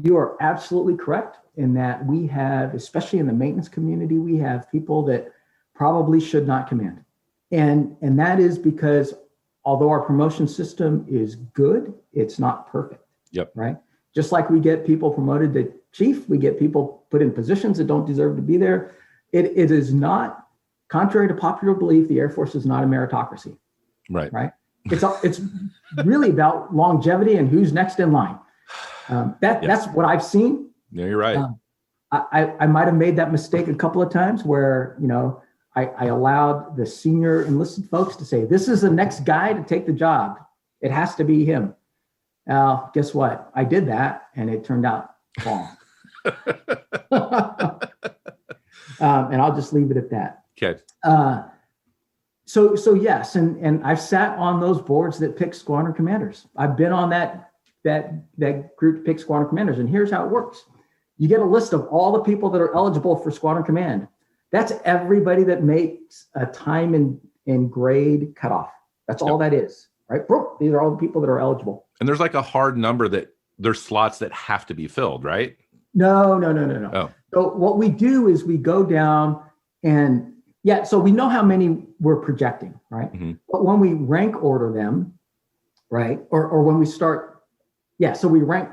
You are absolutely correct in that we have, especially in the maintenance community, we have people that probably should not command. And that is because although our promotion system is good, it's not perfect. Yep. Right? Just like we get people promoted to chief, we get people put in positions that don't deserve to be there. It is not, contrary to popular belief, the Air Force is not a meritocracy. Right. Right. It's really about longevity and who's next in line. That's what I've seen. Yeah, you're right. I might have made that mistake a couple of times where, I allowed the senior enlisted folks to say, this is the next guy to take the job. It has to be him. Guess what? I did that and it turned out wrong. And I'll just leave it at that. Okay. So yes, and I've sat on those boards that pick squadron commanders. I've been on that group to pick squadron commanders, and here's how it works. You get a list of all the people that are eligible for squadron command. That's everybody that makes a time and grade cutoff. That's all that is, right? These are all the people that are eligible. And there's like a hard number that there's slots that have to be filled, right? No. Oh. So what we do is we go down and so we know how many we're projecting, right? Mm-hmm. But when we rank order them, right? Or when we start, so we rank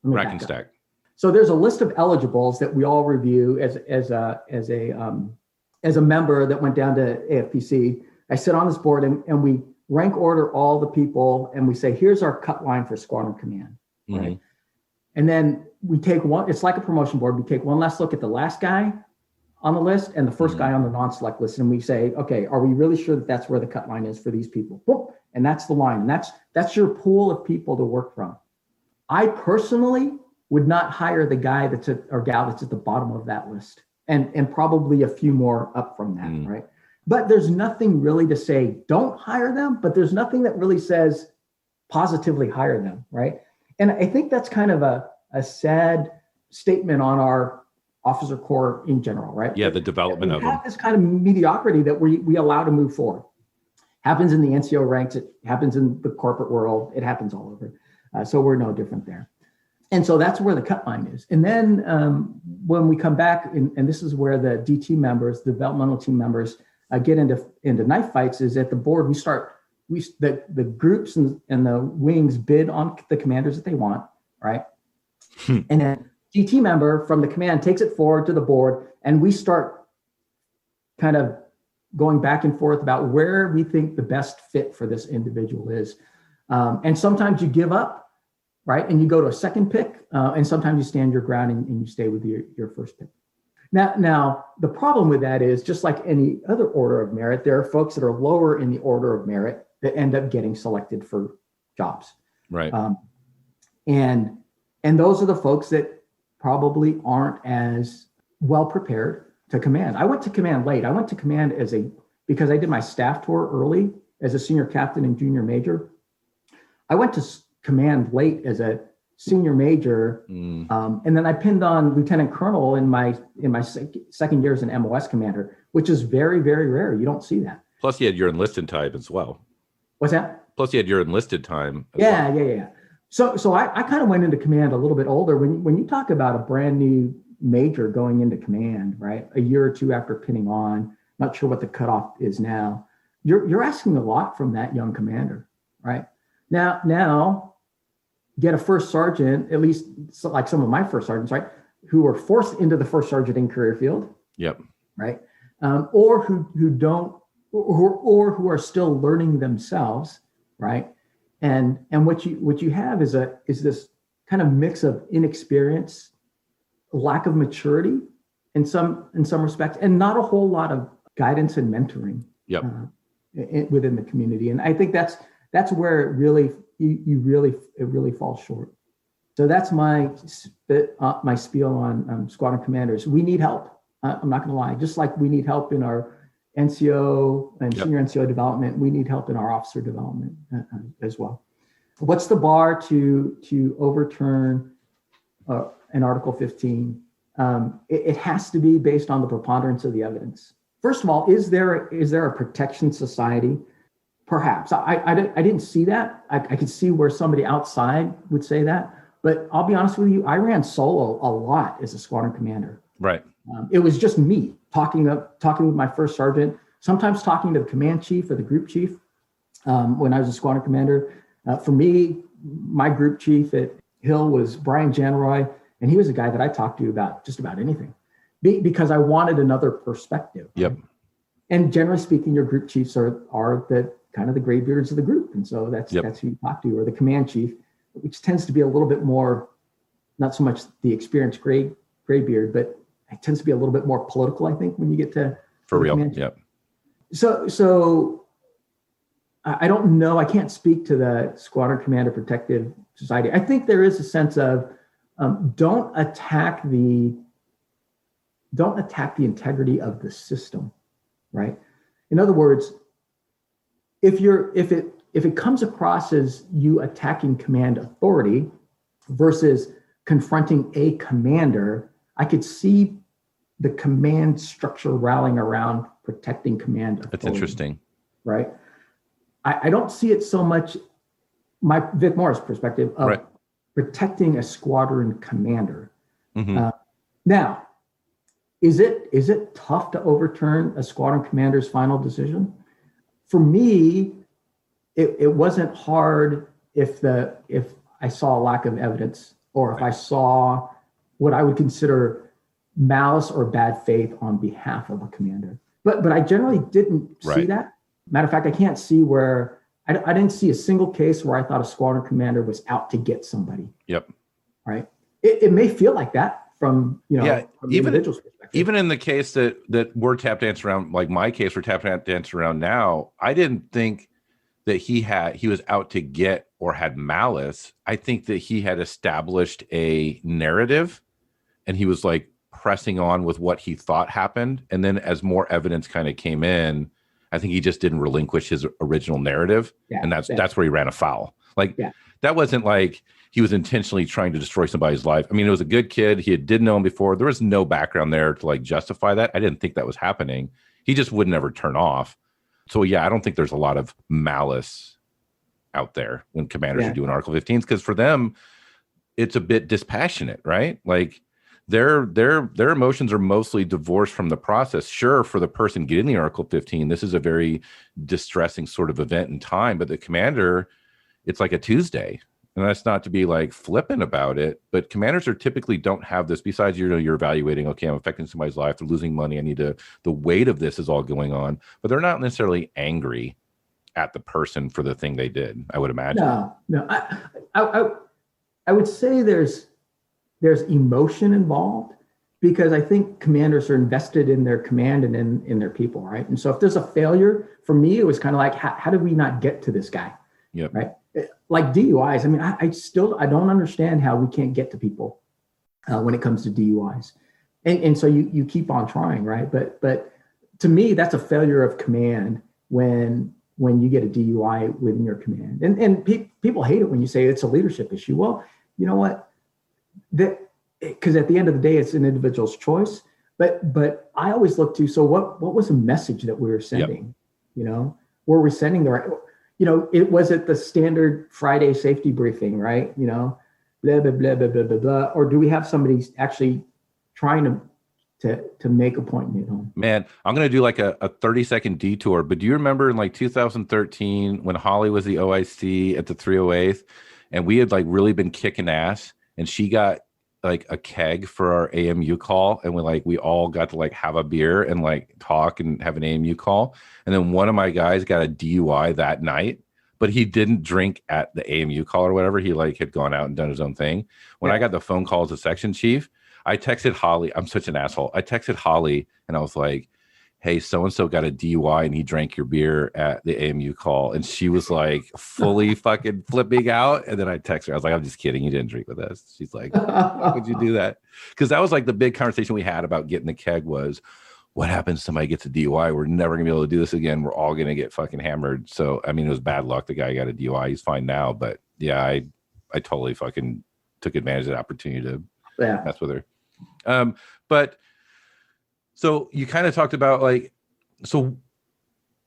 and stack. So there's a list of eligibles that we all review as a member that went down to AFPC. I sit on this board and we rank order all the people and we say, here's our cut line for squadron command, right? Mm-hmm. And then we take it's like a promotion board. We take one last look at the last guy on the list and the first guy on the non-select list. And we say, okay, are we really sure that that's where the cut line is for these people? Boom. And that's the line. And that's your pool of people to work from. I personally would not hire the guy or gal that's at the bottom of that list and probably a few more up from that, right? But there's nothing really to say, don't hire them, but there's nothing that really says positively hire them, right? And I think that's kind of a sad statement on our officer corps in general, right? Yeah, the development of them. This kind of mediocrity that we allow to move forward. Happens in the NCO ranks, it happens in the corporate world, it happens all over. So we're no different there. And so that's where the cut line is. And then when we come back, and this is where the DT members, the developmental team members, get into knife fights, is at the board, the groups and the wings bid on the commanders that they want, right? And then DT member from the command takes it forward to the board, and we start kind of going back and forth about where we think the best fit for this individual is. And sometimes you give up, right? And you go to a second pick, and sometimes you stand your ground and you stay with your first pick. Now, the problem with that is, just like any other order of merit, there are folks that are lower in the order of merit that end up getting selected for jobs. Right. And those are the folks that probably aren't as well prepared to command. I went to command late. I went to command because I did my staff tour early as a senior captain and junior major. I went command late as a senior major. And then I pinned on lieutenant colonel in my second year as an MOS commander, which is very, very rare. You don't see that. Plus, you had your enlisted time as well. What's that? Plus, you had your enlisted time. Yeah. So I kind of went into command a little bit older. When you talk about a brand new major going into command, right? A year or two after pinning on, not sure what the cutoff is now. You're asking a lot from that young commander, right? Now get a first sergeant, at least like some of my first sergeants, right? Who were forced into the first sergeant in career field. Yep. Right. Or who don't, or who are still learning themselves, right? And what you have is this kind of mix of inexperience, lack of maturity in some respects, and not a whole lot of guidance and mentoring. Yep. Within the community. And I think that's where it really falls short. So that's my spiel on squadron commanders. We need help. I'm not going to lie. Just like we need help in our NCO and senior NCO development, we need help in our officer development as well. What's the bar to overturn an Article 15? It has to be based on the preponderance of the evidence. First of all, is there a protection society? Perhaps. I didn't see that. I could see where somebody outside would say that. But I'll be honest with you, I ran solo a lot as a squadron commander. Right. It was just me talking with my first sergeant, sometimes talking to the command chief or the group chief when I was a squadron commander. For me, my group chief at Hill was Brian Janroy, and he was a guy that I talked to about just about anything. Because I wanted another perspective. Yep. And generally speaking, your group chiefs are the kind of the graybeards of the group. And so that's who you talk to, or the command chief, which tends to be a little bit more, not so much the experienced graybeard, but it tends to be a little bit more political, I think, when you get to for real. Yep. So I don't know. I can't speak to the Squadron Commander Protective Society. I think there is a sense of don't attack the integrity of the system, right? In other words, if it comes across as you attacking command authority versus confronting a commander, I could see the command structure rallying around protecting command authority. That's interesting. Right? I don't see it so much, my Vic Mora's perspective of protecting a squadron commander. Mm-hmm. Now, is it tough to overturn a squadron commander's final decision? For me, it wasn't hard if I saw a lack of evidence, or if I saw what I would consider malice or bad faith on behalf of a commander. But I generally didn't see that. Matter of fact, I can't see where I didn't see a single case where I thought a squadron commander was out to get somebody. Yep. Right. It may feel like that from from the individual's perspective. Even in the case that we're tap dancing around, like my case, we're tap dancing around now, I didn't think that he was out to get or had malice. I think that he had established a narrative, and he was like pressing on with what he thought happened. And then as more evidence kind of came in, I think he just didn't relinquish his original narrative. Yeah, and that's where he ran afoul. That wasn't like he was intentionally trying to destroy somebody's life. I mean, it was a good kid. He did know him before. There was no background there to like justify that. I didn't think that was happening. He just would never turn off. So yeah, I don't think there's a lot of malice out there when commanders are doing Article 15s, because for them, it's a bit dispassionate, right? Like their emotions are mostly divorced from the process. Sure, for the person getting the Article 15, this is a very distressing sort of event in time, but the commander, it's like a Tuesday. And that's not to be like flippant about it, but commanders are typically don't have this. Besides, you're evaluating, okay, I'm affecting somebody's life, they're losing money, the weight of this is all going on, but they're not necessarily angry at the person for the thing they did, I would imagine. No. I would say there's emotion involved, because I think commanders are invested in their command and in their people, right? And so if there's a failure, for me, it was kind of like, how did we not get to this guy? Yep. Right. Like DUIs. I mean, I don't understand how we can't get to people when it comes to DUIs. And so you keep on trying, right? But to me, that's a failure of command when when you get a DUI within your command. And people hate it when you say it's a leadership issue. Well, you know what? Because at the end of the day, it's an individual's choice. But I always look to, so what was the message that we were sending? Yep. Were we sending the right, it was at the standard Friday safety briefing, right? Blah, blah, blah, blah, blah, blah, blah. Or do we have somebody actually trying to make a point and hit home? Man, I'm going to do like a 30-second detour, but do you remember in like 2013 when Holly was the OIC at the 308th and we had like really been kicking ass and she got like a keg for our AMU call and we all got to like have a beer and like talk and have an AMU call. And then one of my guys got a DUI that night, but he didn't drink at the AMU call or whatever. He like had gone out and done his own thing. When I got the phone call as a section chief, I texted Holly. I'm such an asshole. I texted Holly and I was like, hey, so-and-so got a DUI and he drank your beer at the AMU call. And she was like fully fucking flipping out. And then I texted her. I was like, I'm just kidding. You didn't drink with us. She's like, why would you do that? Because that was like the big conversation we had about getting the keg was, what happens if somebody gets a DUI? We're never going to be able to do this again. We're all going to get fucking hammered. So, I mean, it was bad luck. The guy got a DUI. He's fine now. But yeah, I totally fucking took advantage of the opportunity to mess with her. But so you kind of talked about so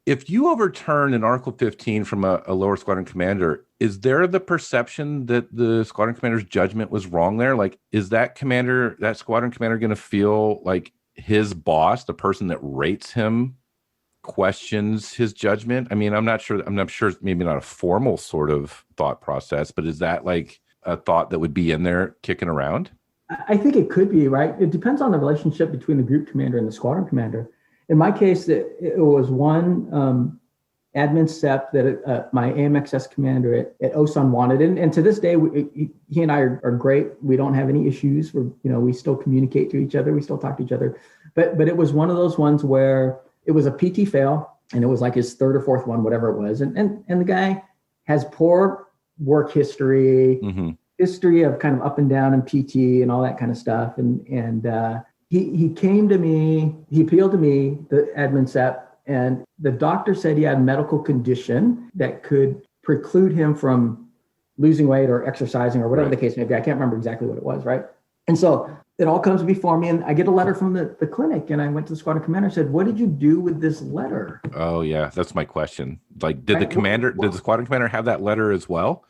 if you overturn an Article 15 from a lower squadron commander, is there the perception that the squadron commander's judgment was wrong there? Like, is that squadron commander going to feel like his boss, the person that rates him, questions his judgment? I mean, I'm not sure it's maybe not a formal sort of thought process, but is that like a thought that would be in there kicking around? I think it could be, right? It depends on the relationship between the group commander and the squadron commander. In my case, it was one admin step that my AMXS commander at OSUN wanted. And to this day, he and I are great. We don't have any issues. We still communicate to each other. We still talk to each other. But it was one of those ones where it was a PT fail, and it was like his third or fourth one, whatever it was. And the guy has poor work history, history of kind of up and down in PT and all that kind of stuff. And he came to me, he appealed to me, the admin SEP, and the doctor said he had a medical condition that could preclude him from losing weight or exercising or whatever the case may be. I can't remember exactly what it was, right? And so it all comes before me, and I get a letter from the clinic, and I went to the squadron commander and said, what did you do with this letter? Oh, yeah, that's my question. Like, did the squadron commander have that letter as well?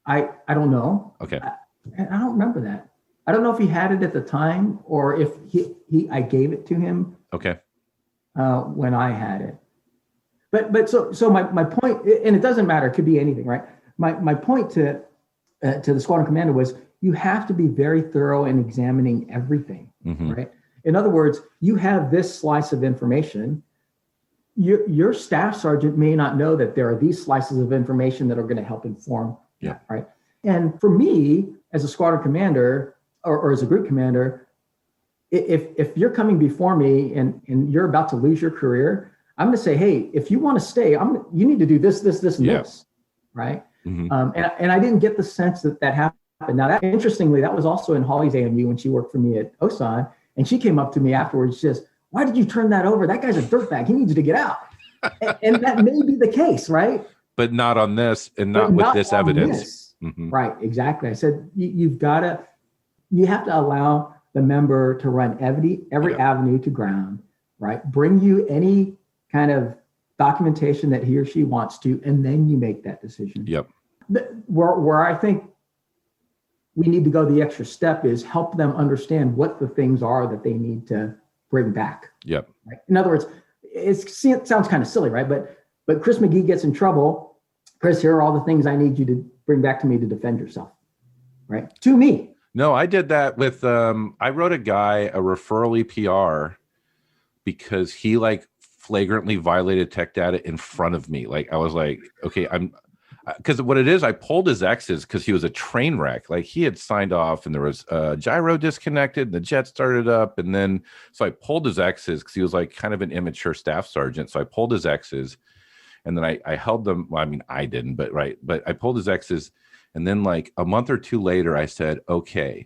I don't know. Okay. I don't remember that. I don't know if he had it at the time or if I gave it to him. Okay. When I had it. But so my point, and it doesn't matter, it could be anything, right? My point to the squadron commander was you have to be very thorough in examining everything, right? In other words, you have this slice of information. Your staff sergeant may not know that there are these slices of information that are going to help inform. Yeah. Right. And for me, as a squadron commander or as a group commander, if you're coming before me and you're about to lose your career, I'm going to say, hey, if you want to stay, you need to do this, and this. Right. And I didn't get the sense that happened. Now, interestingly, that was also in Holly's AMU when she worked for me at OSUN. And she came up to me afterwards. She says, why did you turn that over? That guy's a dirtbag. He needs you to get out. And that may be the case. Right. But not on this and not with this evidence. Right, exactly. I said, you have to allow the member to run every avenue to ground, right? Bring you any kind of documentation that he or she wants to, and then you make that decision. Yep. Where I think we need to go the extra step is help them understand what the things are that they need to bring back. Yep. Right? In other words, it sounds kind of silly, right? But Chris McGee gets in trouble. Chris, here are all the things I need you to bring back to me to defend yourself, right? To me. No, I did that with, I wrote a guy a referral EPR because he like flagrantly violated tech data in front of me. Like, I was like, okay, because what it is, I pulled his X's because he was a train wreck. Like, he had signed off and there was a gyro disconnected and the jet started up. And then, so I pulled his X's because he was like kind of an immature staff sergeant. So I pulled his X's. And then I held them. Well, I mean, I didn't, but I pulled his X's. And then like a month or two later, I said, okay,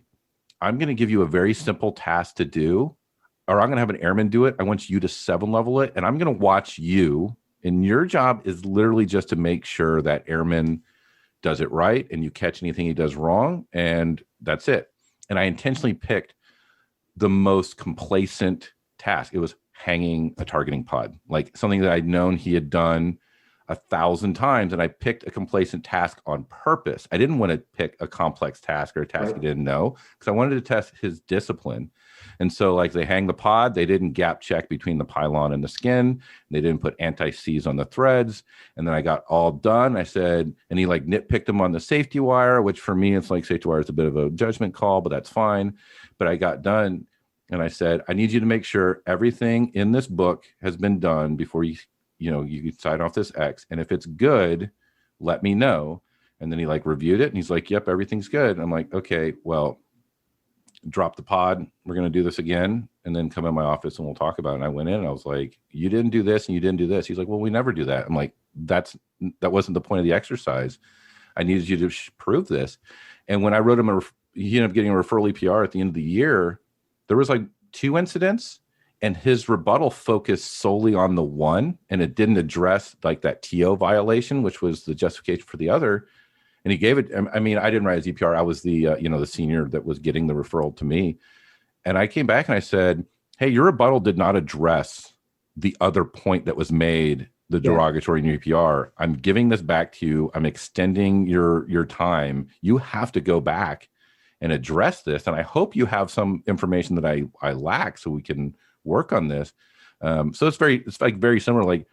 I'm going to give you a very simple task to do, or I'm going to have an airman do it. I want you to 7-level it. And I'm going to watch you And your job is literally just to make sure that airman does it right and you catch anything he does wrong. And that's it. And I intentionally picked the most complacent task. It was hanging a targeting pod, like something that I'd known he had done 1,000 times. And I picked a complacent task on purpose. I didn't want to pick a complex task or a task he didn't know, because I wanted to test his discipline. And so like they hang the pod, they didn't gap check between the pylon and the skin. They didn't put anti-seize on the threads. And then I got all done. I said, and he like nitpicked them on the safety wire, which for me, it's like safety wire is a bit of a judgment call, but that's fine. But I got done and I said, I need you to make sure everything in this book has been done before you sign off this X. And if it's good, let me know. And then he like reviewed it and he's like, yep, everything's good. And I'm like, okay, well, drop the pod. We're going to do this again. And then come in my office and we'll talk about it. And I went in and I was like, you didn't do this and you didn't do this. He's like, well, we never do that. I'm like, that wasn't the point of the exercise. I needed you to prove this. And when I wrote him, he ended up getting a referral EPR at the end of the year. There was like 2 incidents and his rebuttal focused solely on the one, and it didn't address like that TO violation, which was the justification for the other. And he gave it. I mean, I didn't write his EPR. I was the the senior that was getting the referral to me. And I came back and I said, hey, your rebuttal did not address the other point that was made, the derogatory in your EPR. I'm giving this back to you. I'm extending your time. You have to go back and address this. And I hope you have some information that I lack so we can work on this. So it's very similar. Like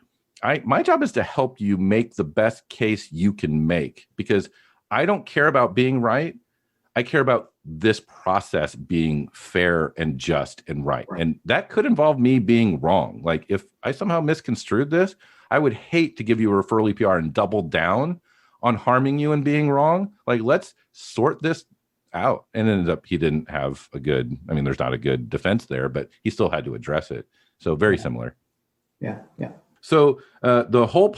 my job is to help you make the best case you can make, because I don't care about being right. I care about this process being fair and just and right. And that could involve me being wrong. Like if I somehow misconstrued this, I would hate to give you a referral EPR and double down on harming you and being wrong. Like, let's sort this out. And ended up, he didn't have there's not a good defense there, but he still had to address it. So very similar. Yeah. So the whole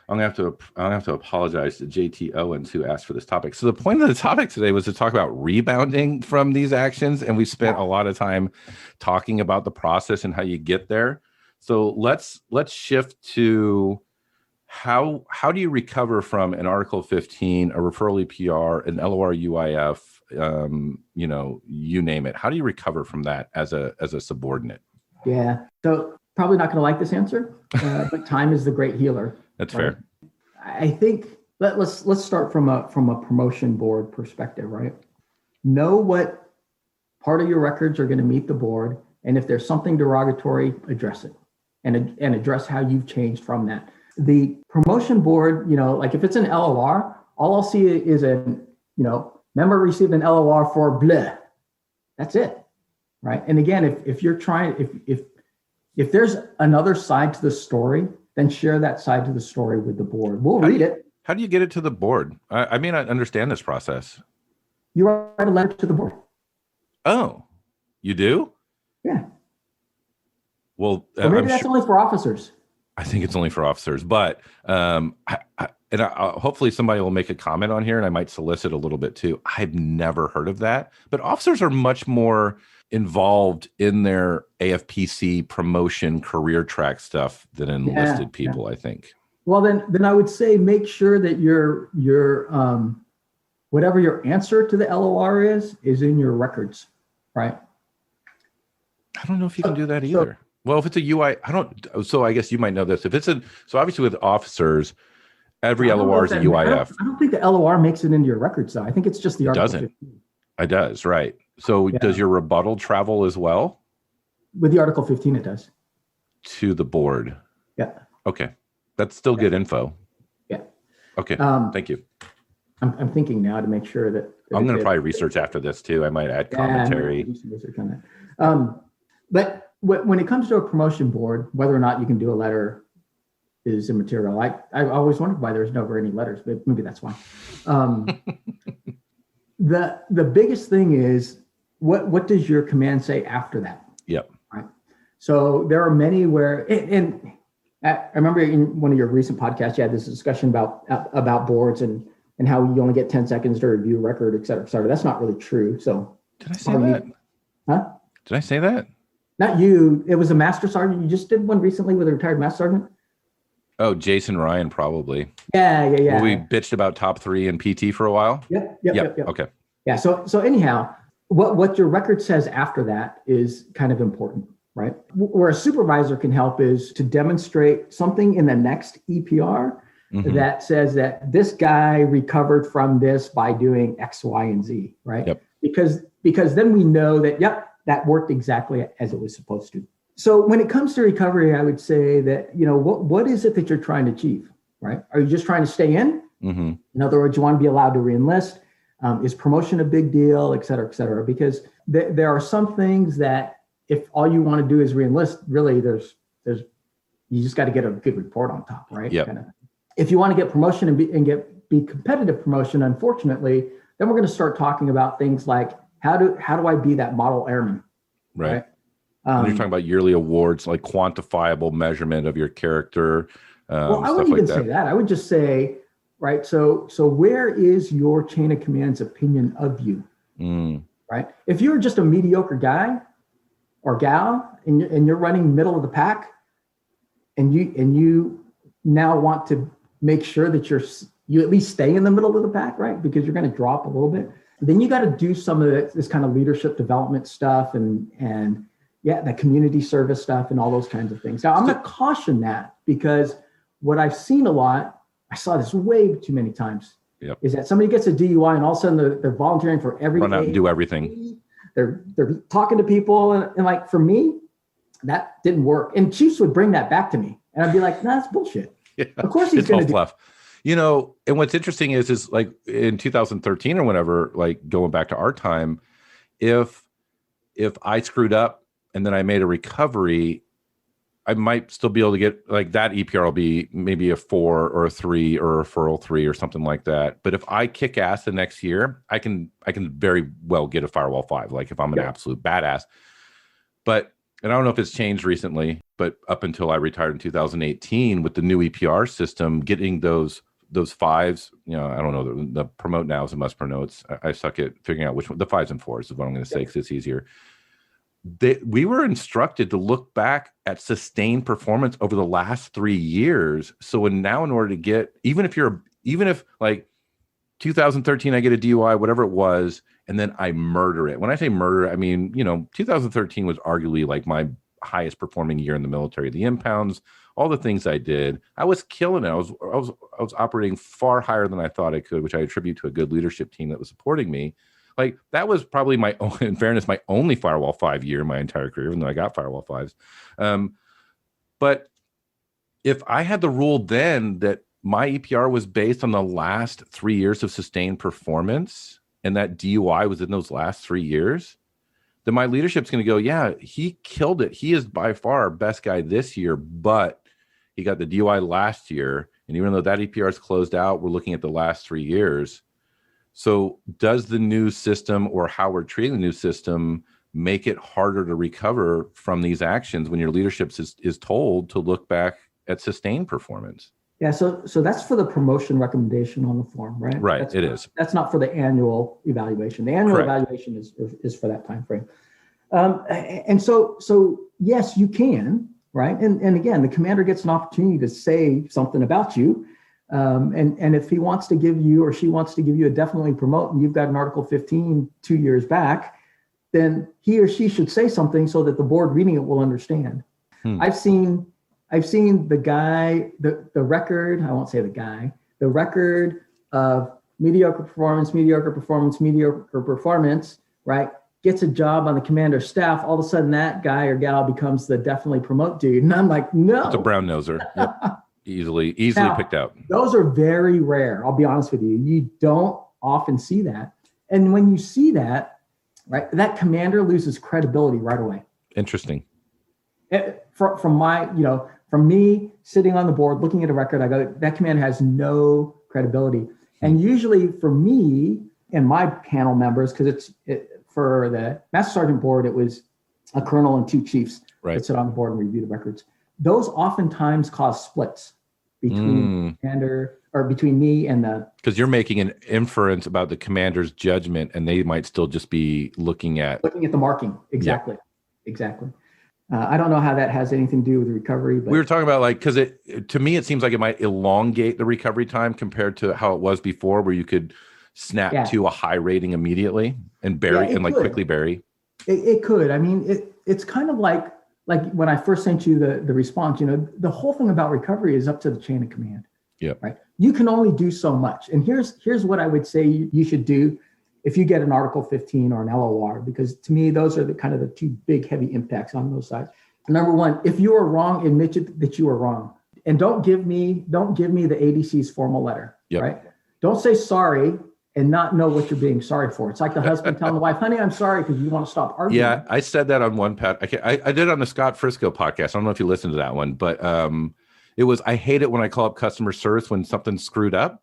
I'm gonna have to apologize to JT Owens who asked for this topic. So the point of the topic today was to talk about rebounding from these actions, and we spent a lot of time talking about the process and how you get there. So let's shift to how do you recover from an Article 15, a referral EPR, an LOR UIF, you name it. How do you recover from that as a subordinate? Yeah. So probably not going to like this answer, but time is the great healer. That's fair. I think let's start from a promotion board perspective, right? Know what part of your records are going to meet the board, and if there's something derogatory, address it, and address how you've changed from that. The promotion board, like if it's an LOR, all I'll see is member received an LOR for blah. That's it, right? And again, if you're trying, if there's another side to the story, then share that side to the story with the board. We'll read it. How do you get it to the board? I mean, I understand this process. You write a letter to the board. Oh, you do? Yeah. Well, maybe that's only for officers. I think it's only for officers, but hopefully somebody will make a comment on here, and I might solicit a little bit too. I've never heard of that, but officers are much more involved in their AFPC promotion career track stuff than enlisted people, I think. Well, then I would say make sure that your whatever your answer to the LOR is in your records, right? I don't know if you can do that either. Well, if it's a UI, so I guess you might know this. So obviously with officers, every LOR is a UIF. I don't think the LOR makes it into your records though. I think it's just the Article 15. It does, right. So does your rebuttal travel as well? With the Article 15, it does. To the board? Yeah. Okay. That's still good info. Yeah. Okay. Thank you. I'm thinking now to make sure that I'm going to probably research after this too. I might add commentary. Do some research on that. But when it comes to a promotion board, whether or not you can do a letter is immaterial. I always wondered why there's never any letters, but maybe that's why. The biggest thing is what does your command say after that? Yep. Right. So there are many where, and I remember in one of your recent podcasts, you had this discussion about boards and how you only get 10 seconds to review record, et cetera, et cetera. That's not really true. So did I say that? Huh? Did I say that? Not you. It was a master sergeant. You just did one recently with a retired master sergeant. Oh, Jason Ryan, probably. Yeah. Well, we bitched about top 3 in PT for a while. Yep. Okay. Yeah. So anyhow, what your record says after that is kind of important, right? Where a supervisor can help is to demonstrate something in the next EPR that says that this guy recovered from this by doing X, Y, and Z, right? Yep. Because then we know that, that worked exactly as it was supposed to. So when it comes to recovery, I would say that, what is it that you're trying to achieve, right? Are you just trying to stay in? In other words, you want to be allowed to reenlist? Is promotion a big deal, et cetera, et cetera? Because there are some things that if all you want to do is reenlist, really, you just got to get a good report on top, right? Yeah. If you want to get promotion and be competitive promotion, unfortunately, then we're going to start talking about things like how do I be that model airman, right? And you're talking about yearly awards, like quantifiable measurement of your character. Well, I wouldn't even say that. I would just say, right? So where is your chain of command's opinion of you, right? If you're just a mediocre guy or gal and you're running middle of the pack, and you now want to make sure that you at least stay in the middle of the pack, right? Because you're going to drop a little bit. Then you got to do some of this kind of leadership development stuff and the community service stuff and all those kinds of things. Now, I'm going to caution that because what I've seen a lot, I saw this way too many times, is that somebody gets a DUI and all of a sudden they're volunteering for every run out and do everything. They're talking to people and like, for me, that didn't work. And chiefs would bring that back to me and I'd be like, nah, that's bullshit. Yeah. Of course he's going to do fluff. And what's interesting is like in 2013 or whenever, like going back to our time, if I screwed up and then I made a recovery, I might still be able to get like that EPR will be maybe a 4 or a 3 or a referral 3 or something like that. But if I kick ass the next year, I can very well get a firewall 5, like if I'm an absolute badass. And I don't know if it's changed recently, but up until I retired in 2018 with the new EPR system, getting those 5s, I don't know, the promote now is a must promote. I suck at figuring out which one, the 5s and 4s is what I'm going to say because it's easier. We were instructed to look back at sustained performance over the last 3 years. So now in order to get, even if like 2013, I get a DUI, whatever it was, and then I murder it. When I say murder, I mean, 2013 was arguably like my highest performing year in the military. The impounds, all the things I did, I was killing it. I was operating far higher than I thought I could, which I attribute to a good leadership team that was supporting me. Like that was probably my own, in fairness, my only firewall 5 year in my entire career, even though I got firewall 5s. But if I had the rule then that my EPR was based on the last 3 years of sustained performance, and that DUI was in those last 3 years, then my leadership's going to go, yeah, he killed it. He is by far our best guy this year, but he got the DUI last year. And even though that EPR is closed out, we're looking at the last 3 years. So does the new system or how we're treating the new system make it harder to recover from these actions when your leadership is told to look back at sustained performance? Yeah, so that's for the promotion recommendation on the form, right? Right, That's not for the annual evaluation. The annual evaluation is for that time frame. And so yes, you can, right? And again, the commander gets an opportunity to say something about you. And if he wants to give you or she wants to give you a definitely promote and you've got an Article 15 2 years back, then he or she should say something so that the board reading it will understand. I've seen the guy, the record, I won't say the guy, the record of mediocre performance, right? Gets a job on the commander's staff. All of a sudden that guy or gal becomes the definitely promote dude. And I'm like, no. It's a brown noser. Yep. Easily now, picked out. Those are very rare. I'll be honest with you. You don't often see that. And when you see that, right, that commander loses credibility right away. Interesting. From me sitting on the board, looking at a record, I go, that commander has no credibility. And usually for me and my panel members, because for the Master Sergeant board, it was a colonel and 2 chiefs that sit on the board and review the records. Those oftentimes cause splits between commander or between me and the. Because you're making an inference about the commander's judgment, and they might still just be looking at the marking. Exactly. I don't know how that has anything to do with recovery, but We were talking about like, because to me, it seems like it might elongate the recovery time compared to how it was before, where you could snap to a high rating immediately and bury and like quickly bury. It could. I mean, it's kind of like when I first sent you the response, the whole thing about recovery is up to the chain of command. Yeah. Right. You can only do so much. And here's what I would say you should do if you get an Article 15 or an LOR, because to me, those are the kind of the two big heavy impacts on those sides. Number one, if you are wrong, admit that you are wrong. And don't give me the ADC's formal letter. Yep. Right. Don't say sorry and not know what you're being sorry for. It's like the husband telling the wife, honey, I'm sorry because you want to stop arguing. Yeah, I said that on one I did it on the Scott Frisco podcast. I don't know if you listened to that one, but it was, I hate it when I call up customer service when something's screwed up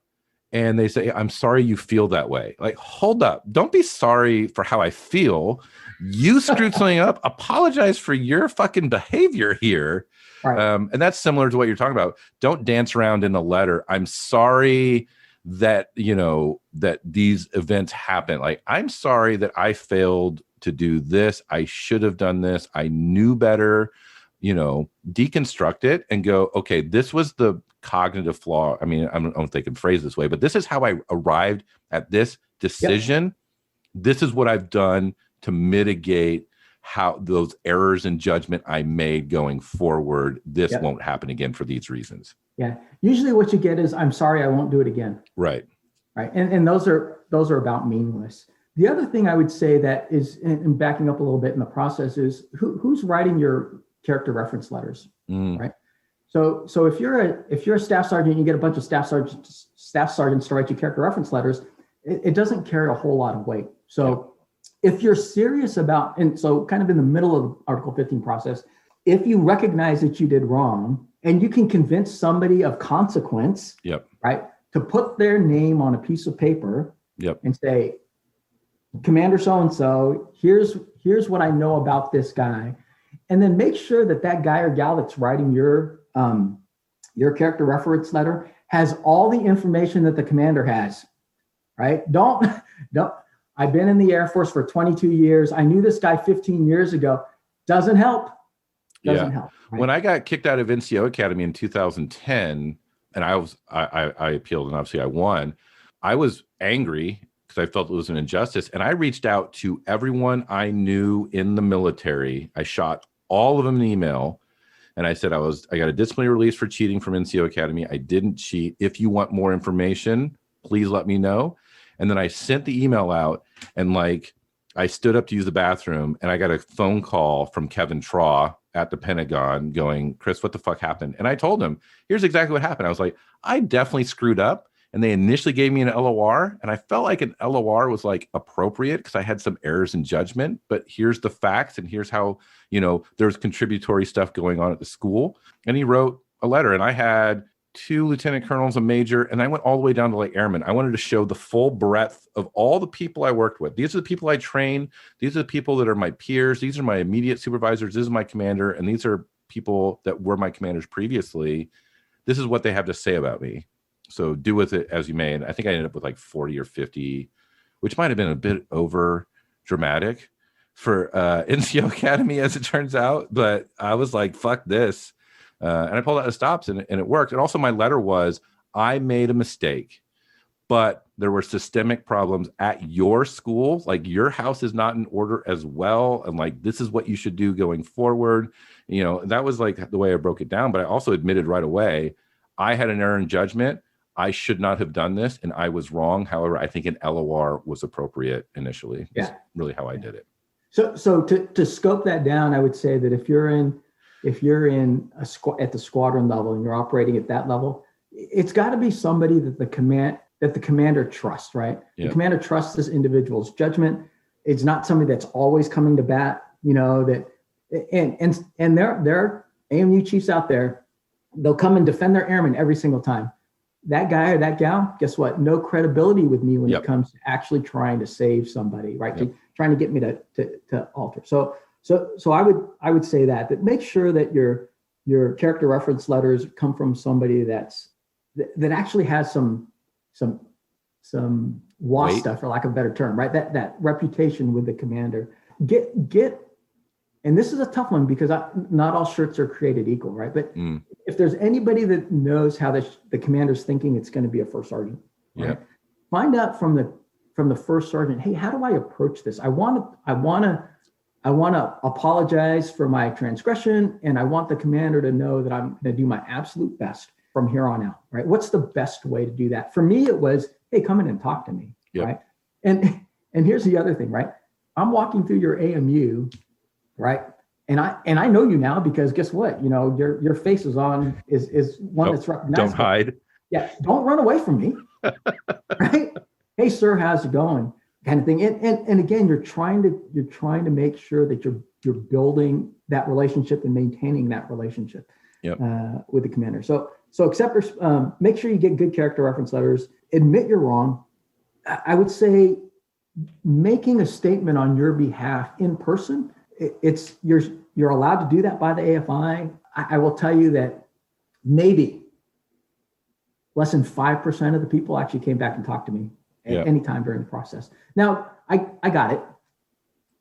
and they say, I'm sorry you feel that way. Like, hold up. Don't be sorry for how I feel. You screwed something up. Apologize for your fucking behavior here. Right. And that's similar to what you're talking about. Don't dance around in a letter. I'm sorry that, that these events happen. Like, I'm sorry that I failed to do this. I should have done this. I knew better. Deconstruct it and go, okay, this was the cognitive flaw. I mean, I don't know if they can phrase this way, but this is how I arrived at this decision. Yep. This is what I've done to mitigate how those errors in judgment I made going forward. This won't happen again for these reasons. Yeah. Usually what you get is, I'm sorry, I won't do it again. Right. Right. And those are about meaningless. The other thing I would say that is, and backing up a little bit in the process, is who's writing your character reference letters, right? So if you're a staff sergeant, you get a bunch of staff sergeants to write you character reference letters. It doesn't carry a whole lot of weight. So if you're serious about, and so kind of in the middle of the Article 15 process, if you recognize that you did wrong and you can convince somebody of consequence, right, to put their name on a piece of paper, and say, Commander so-and-so, here's what I know about this guy. And then make sure that guy or gal that's writing your character reference letter has all the information that the commander has, right? Don't. I've been in the Air Force for 22 years. I knew this guy 15 years ago. Doesn't help. Doesn't help. Right? When I got kicked out of NCO Academy in 2010, and I appealed and obviously I won, I was angry because I felt it was an injustice. And I reached out to everyone I knew in the military. I shot all of them an email. And I said, I got a disciplinary release for cheating from NCO Academy. I didn't cheat. If you want more information, please let me know. And then I sent the email out and I stood up to use the bathroom and I got a phone call from Kevin Traw at the Pentagon going, Chris, what the fuck happened? And I told him, here's exactly what happened. I was like, I definitely screwed up. And they initially gave me an LOR, and I felt like an LOR was appropriate because I had some errors in judgment, but here's the facts and here's how, there's contributory stuff going on at the school. And he wrote a letter, and I had 2 lieutenant colonels, a major, and I went all the way down to airmen. I wanted to show the full breadth of all the people I worked with. These are the people I trained. These are the people that are my peers. These are my immediate supervisors. This is my commander. And these are people that were my commanders previously. This is what they have to say about me. So do with it as you may. And I think I ended up with 40 or 50, which might have been a bit over dramatic for NCO Academy, as it turns out. But I was like, fuck this. And I pulled out the stops and it worked. And also my letter was, I made a mistake, but there were systemic problems at your school. Your house is not in order as well. And this is what you should do going forward. That was the way I broke it down. But I also admitted right away, I had an error in judgment. I should not have done this, and I was wrong. However, I think an LOR was appropriate initially. That's really how I did it. So to scope that down, I would say that if you're in at the squadron level and you're operating at that level, it's got to be somebody that the commander trusts, right? The commander trusts this individual's judgment. It's not somebody that's always coming to bat. That and there are AMU chiefs out there. They'll come and defend their airmen every single time. That guy or that gal, guess what? No credibility with me when it comes to actually trying to save somebody, right? Trying to get me to alter. So I would say that make sure that your character reference letters come from somebody that actually has some wasta, for lack of a better term, right? That reputation with the commander. Get and this is a tough one because not all shirts are created equal, right? But if there's anybody that knows how the commander's thinking, it's going to be a first sergeant. Right? Yeah. Find out from the first sergeant, hey, how do I approach this? I want to apologize for my transgression, and I want the commander to know that I'm going to do my absolute best from here on out, right? What's the best way to do that? For me, it was, hey, come in and talk to me, right? And here's the other thing, right? I'm walking through your AMU, right? And I know you now because guess what? You know, your face is on is one that's recognizable. Don't hide. Yeah, don't run away from me, right? Hey, sir, how's it going? Kind of thing. And again, you're trying to make sure that you're building that relationship and maintaining that relationship with the commander. So accept, make sure you get good character reference letters. Admit you're wrong. I would say making a statement on your behalf in person. You're allowed to do that by the AFI. I will tell you that maybe less than 5% of the people actually came back and talked to me at any time during the process. Now, I got it.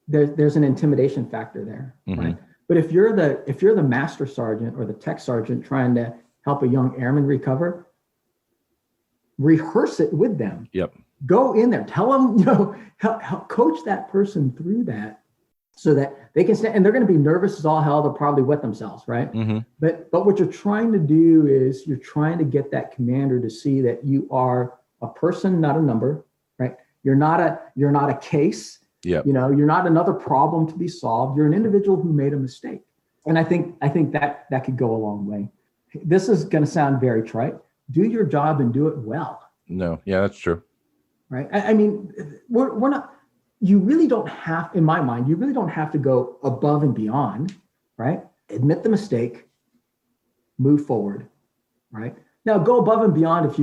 There's an intimidation factor there, right? But if you're the master sergeant or the tech sergeant trying to help a young airman recover, rehearse it with them. Yep. Go in there, tell them, help coach that person through that so that they can stand, and they're going to be nervous as all hell. They'll probably wet themselves, right? But what you're trying to do is you're trying to get that commander to see that you are a person, not a number, right? You're not a case. Yeah. You're not another problem to be solved. You're an individual who made a mistake. And I think that could go a long way. This is going to sound very trite. Do your job and do it well. No. Yeah, that's true. Right. I mean, we're not, you really don't have, in my mind, you really don't have to go above and beyond, right? Admit the mistake, move forward, right? Now go above and beyond if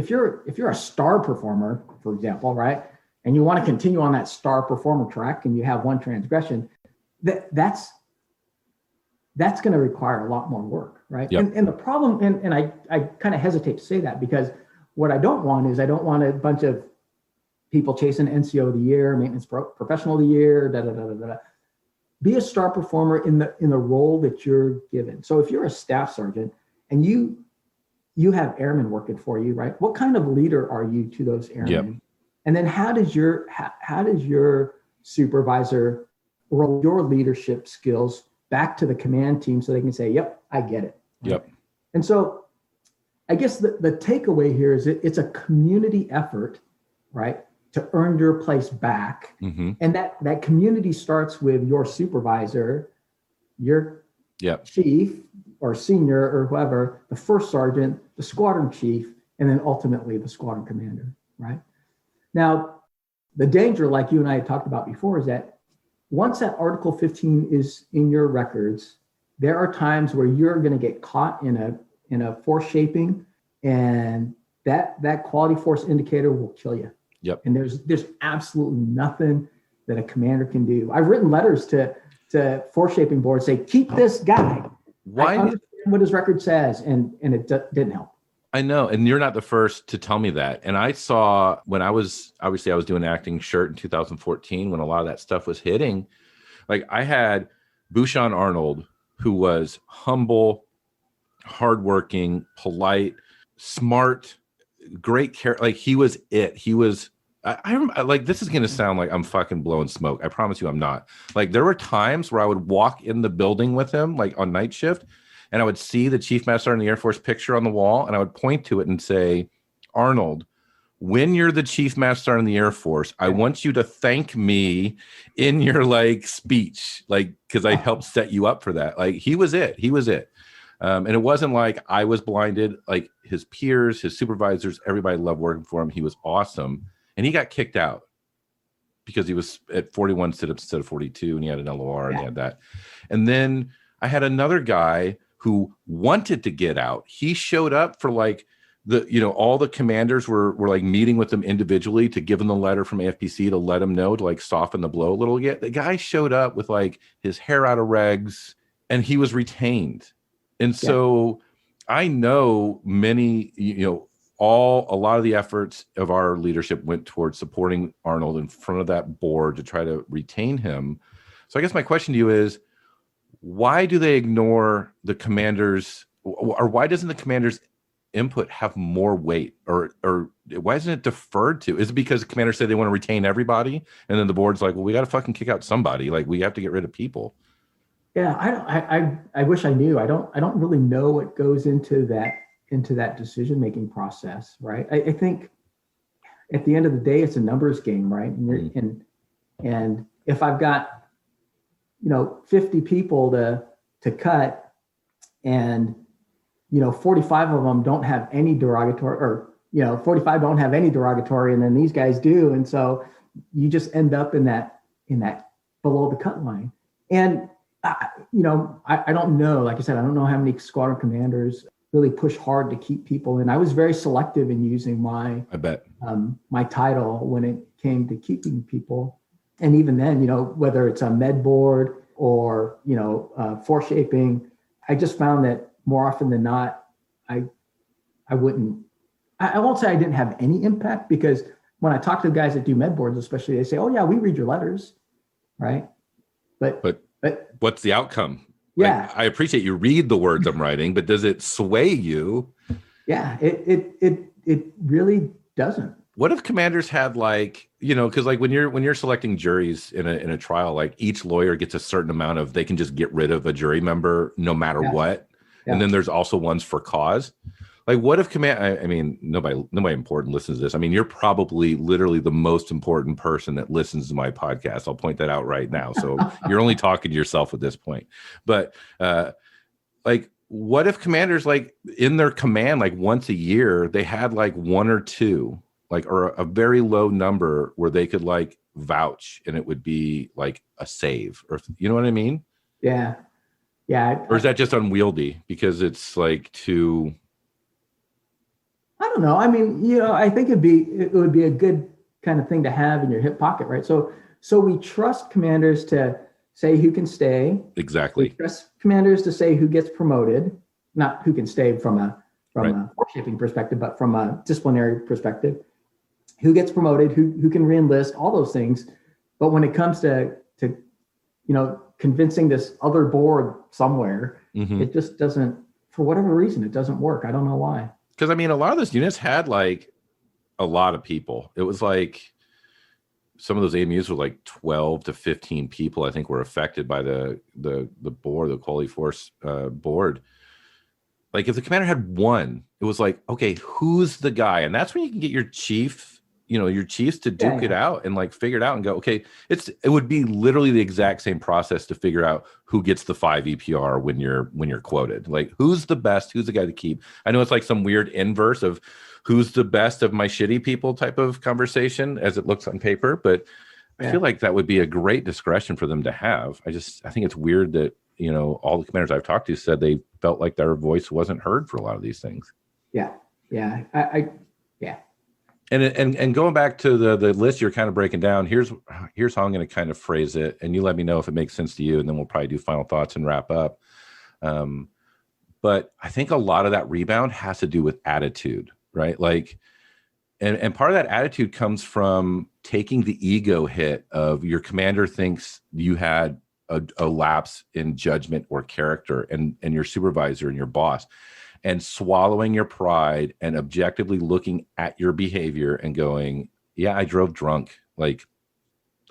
you're a star performer, for example, right? And you want to continue on that star performer track and you have one transgression, that's going to require a lot more work, right? Yep. And the problem, and I kind of hesitate to say that because what I don't want a bunch of people chasing NCO of the year, maintenance professional of the year, Be a star performer in the role that you're given. So if you're a staff sergeant and you have airmen working for you, right? What kind of leader are you to those airmen? Yep. And then how does your supervisor roll your leadership skills back to the command team so they can say, yep, I get it. Right? Yep. And so I guess the takeaway here is it's a community effort, right, to earn your place back. Mm-hmm. And that community starts with your supervisor, your chief or senior or whoever, the first sergeant, the squadron chief, and then ultimately the squadron commander, right? Now, the danger, like you and I had talked about before, is that once that Article 15 is in your records, there are times where you're going to get caught in a force shaping, and that quality force indicator will kill you. Yep. And there's absolutely nothing that a commander can do. I've written letters to force shaping boards say, keep this guy. Why? I understand what his record says, and it didn't help. I know, and you're not the first to tell me that. And I saw when I was doing acting shirt in 2014 when a lot of that stuff was hitting. Like I had Bouchon Arnold, who was humble, hardworking, polite, smart, great care. Like he was it. He was. I like this is going to sound like I'm fucking blowing smoke. I promise you I'm not. Like there were times where I would walk in the building with him, like on night shift, and I would see the Chief Master Sergeant of the Air Force picture on the wall, and I would point to it and say, Arnold, when you're the Chief Master Sergeant of the Air Force, I want you to thank me in your like speech, like because I helped set you up for that. Like he was it. He was it. And it wasn't like I was blinded. Like his peers, his supervisors, everybody loved working for him. He was awesome. And he got kicked out because he was at 41 sit-ups instead of 42, and he had an LOR and he had that. And then I had another guy who wanted to get out. He showed up for like all the commanders were like meeting with them individually to give them the letter from AFPC to let him know to like soften the blow a little bit. The guy showed up with like his hair out of regs and he was retained. And so I know many, a lot of the efforts of our leadership went towards supporting Arnold in front of that board to try to retain him. So I guess my question to you is, why do they ignore the commanders, or why doesn't the commander's input have more weight, or why isn't it deferred to? Is it because the commander said they want to retain everybody, and then the board's like, well, we got to fucking kick out somebody, like we have to get rid of people? Yeah, I wish I knew. I don't really know what goes into that decision making process, right? I think at the end of the day, it's a numbers game, right? And if I've got 50 people to cut, and 45 of them don't have any derogatory, or 45 don't have any derogatory, and then these guys do, and so you just end up in that below the cut line. And I don't know. Like I said, I don't know how many squadron commanders really push hard to keep people in. I was very selective in using my title when it came to keeping people. And even then, whether it's a med board or, force shaping, I just found that more often than not, I won't say I didn't have any impact, because when I talk to the guys that do med boards, especially, they say, oh yeah, we read your letters. Right. But what's the outcome? Yeah. Like, I appreciate you read the words I'm writing, but does it sway you? Yeah, it really doesn't. What if commanders had because when you're selecting juries in a trial, like each lawyer gets a certain amount of, they can just get rid of a jury member no matter what. Yeah. And then there's also ones for cause. Like, what if nobody important listens to this. I mean, you're probably literally the most important person that listens to my podcast. I'll point that out right now. So you're only talking to yourself at this point. But what if commanders, like in their command, like once a year, they had like one or two, or a very low number where they could like vouch, and it would be like a save, or you know what I mean? Yeah. Yeah. Or is that just unwieldy because it's like too... I don't know. I mean, I think it would be a good kind of thing to have in your hip pocket, right? So we trust commanders to say who can stay. Exactly. We trust commanders to say who gets promoted, not who can stay from a force shaping perspective, but from a disciplinary perspective. Who gets promoted, who can reenlist, all those things. But when it comes to convincing this other board somewhere, it just doesn't, for whatever reason, it doesn't work. I don't know why. Because a lot of those units had like a lot of people. It was like some of those AMUs were like 12 to 15 people, I think, were affected by the board, the quality force board. Like if the commander had one, it was like, okay, who's the guy? And that's when you can get your chief, your chiefs to duke it out and like figure it out and go, okay, it would be literally the exact same process to figure out who gets the 5 EPR when you're quoted. Like who's the best, who's the guy to keep. I know it's like some weird inverse of who's the best of my shitty people type of conversation as it looks on paper, but I feel like that would be a great discretion for them to have. I think it's weird that, all the commanders I've talked to said they felt like their voice wasn't heard for a lot of these things. Yeah. Yeah. And going back to the list you're kind of breaking down, here's how I'm going to kind of phrase it, and you let me know if it makes sense to you, and then we'll probably do final thoughts and wrap up. But I think a lot of that rebound has to do with attitude, right? Like, and part of that attitude comes from taking the ego hit of your commander thinks you had a lapse in judgment or character, and your supervisor and your boss, and swallowing your pride and objectively looking at your behavior and going, yeah, I drove drunk. Like,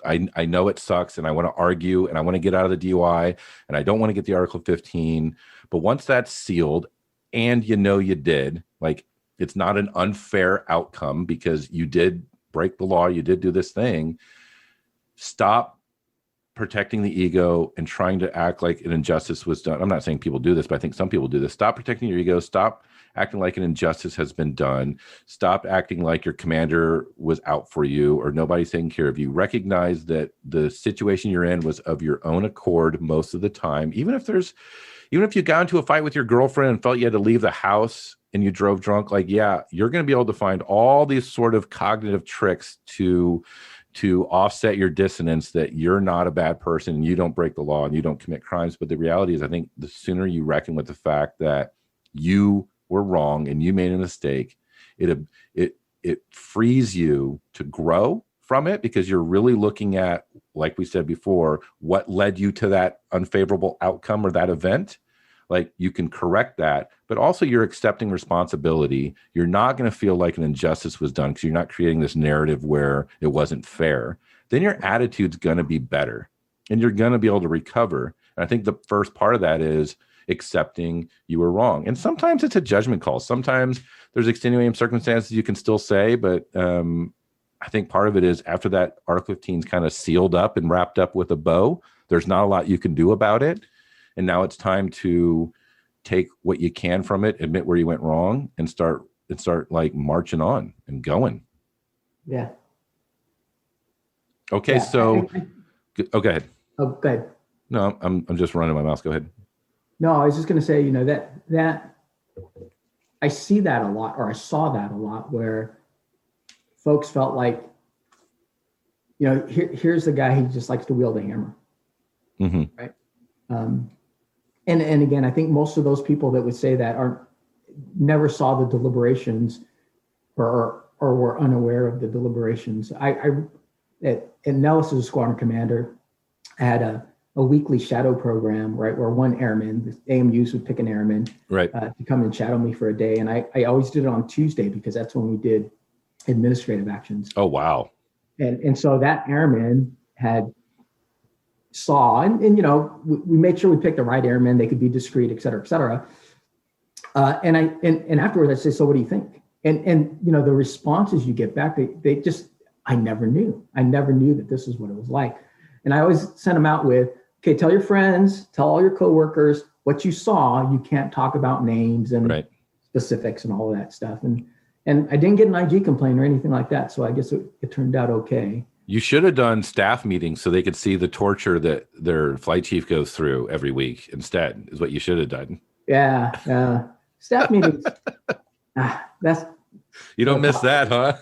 I know it sucks, and I want to argue, and I want to get out of the DUI, and I don't want to get the Article 15. But once that's sealed, and you did, like, it's not an unfair outcome because you did break the law, you did do this thing. Stop protecting the ego and trying to act like an injustice was done. I'm not saying people do this, but I think some people do this. Stop protecting your ego. Stop acting like an injustice has been done. Stop acting like your commander was out for you or nobody's taking care of you. Recognize that the situation you're in was of your own accord most of the time. Even if you got into a fight with your girlfriend and felt you had to leave the house and you drove drunk, like, yeah, you're going to be able to find all these sort of cognitive tricks to offset your dissonance that you're not a bad person and you don't break the law and you don't commit crimes. But the reality is, I think the sooner you reckon with the fact that you were wrong and you made a mistake, it frees you to grow from it because you're really looking at, like we said before, what led you to that unfavorable outcome or that event. Like you can correct that, but also you're accepting responsibility. You're not going to feel like an injustice was done because you're not creating this narrative where it wasn't fair. Then your attitude's going to be better and you're going to be able to recover. And I think the first part of that is accepting you were wrong. And sometimes it's a judgment call. Sometimes there's extenuating circumstances you can still say, but I think part of it is after that Article 15 is kind of sealed up and wrapped up with a bow, there's not a lot you can do about it. And now it's time to take what you can from it, admit where you went wrong, and start like marching on and going. Yeah. Okay, yeah, so go ahead. Oh, go ahead. No, I'm just running my mouth. Go ahead. No, I was just going to say, you know, that I see that a lot, or I saw that a lot, where folks felt like, you know, here's the guy who just likes to wield a hammer, right? And again, I think most of those people that would say that never saw the deliberations, or were unaware of the deliberations. At Nellis as a squadron commander, I had a weekly shadow program, right, where one airman, the AMUs would pick an airman, right, to come and shadow me for a day, and I always did it on Tuesday because that's when we did administrative actions. Oh wow! And so that airman saw, and you know, we made sure we picked the right airmen. They could be discreet, et cetera, et cetera. And afterwards, I say, so what do you think? And you know, the responses you get back, they just, I never knew that this is what it was like. And I always sent them out with, okay, tell your friends, tell all your coworkers what you saw. You can't talk about names and specifics and all of that stuff. And I didn't get an IG complaint or anything like that. So I guess it turned out okay. You should have done staff meetings so they could see the torture that their flight chief goes through every week instead, is what you should have done. Yeah. Staff meetings. You don't miss that, huh?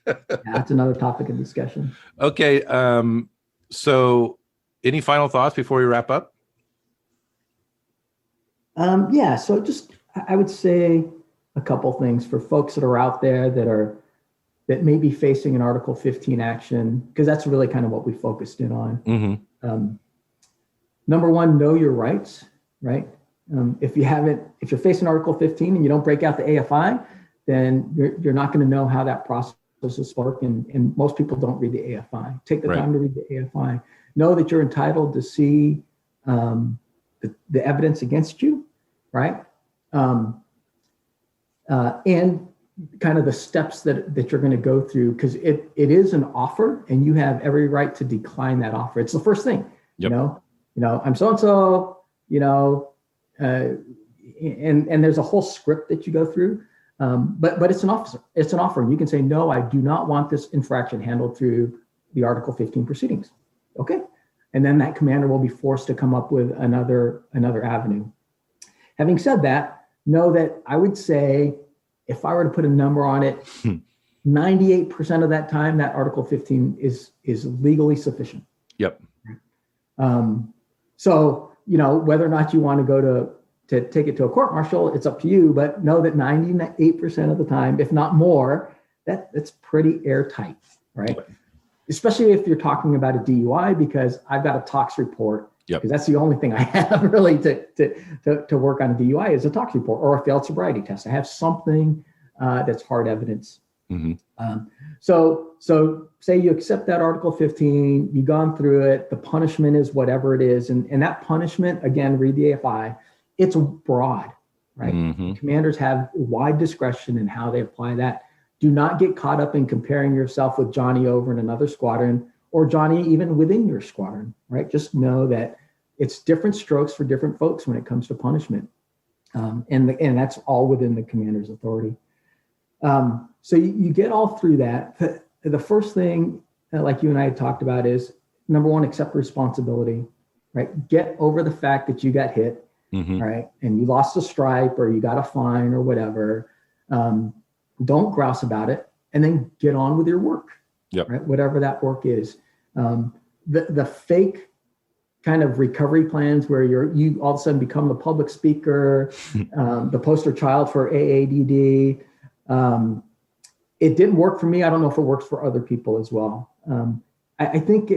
Yeah, that's another topic of discussion. Okay. So any final thoughts before we wrap up? Yeah. So just, I would say a couple things for folks that are out there that may be facing an Article 15 action, because that's really kind of what we focused in on. Number one, know your rights, right? If you're facing Article 15 and you don't break out the AFI, then you're not going to know how that process is working. And most people don't read the AFI. Take the time to read the AFI. Know that you're entitled to see the evidence against you, right? And kind of the steps that you're going to go through, because it is an offer and you have every right to decline that offer. It's the first thing. You know, I'm so-and-so, you know, and there's a whole script that you go through. But it's an offer. It's an offer. You can say, no, I do not want this infraction handled through the Article 15 proceedings. Okay. And then that commander will be forced to come up with another avenue. Having said that, know that I would say, if I were to put a number on it, 98% of that time, that Article 15 is legally sufficient. Yep. So, you know, whether or not you want to go to take it to a court martial, it's up to you, but know that 98% of the time, if not more, that's pretty airtight, right? Especially if you're talking about a DUI, because I've got a tox report. Because that's the only thing I have really to work on a DUI is a tox report or a failed sobriety test. I have something that's hard evidence. So say you accept that Article 15, you've gone through it, the punishment is whatever it is. And that punishment, again, read the AFI, it's broad, right? Commanders have wide discretion in how they apply that. Do not get caught up in comparing yourself with Johnny over in another squadron, or Johnny even within your squadron, right? Just know that it's different strokes for different folks when it comes to punishment. And that's all within the commander's authority. So you get all through that. The first thing, like you and I had talked about, is number one, accept responsibility, right? Get over the fact that you got hit, right? And you lost a stripe or you got a fine or whatever. Don't grouse about it, and then get on with your work. Right? Whatever that work is. The fake kind of recovery plans where you all of a sudden become the public speaker, the poster child for AADD, it didn't work for me. I don't know if it works for other people as well. I think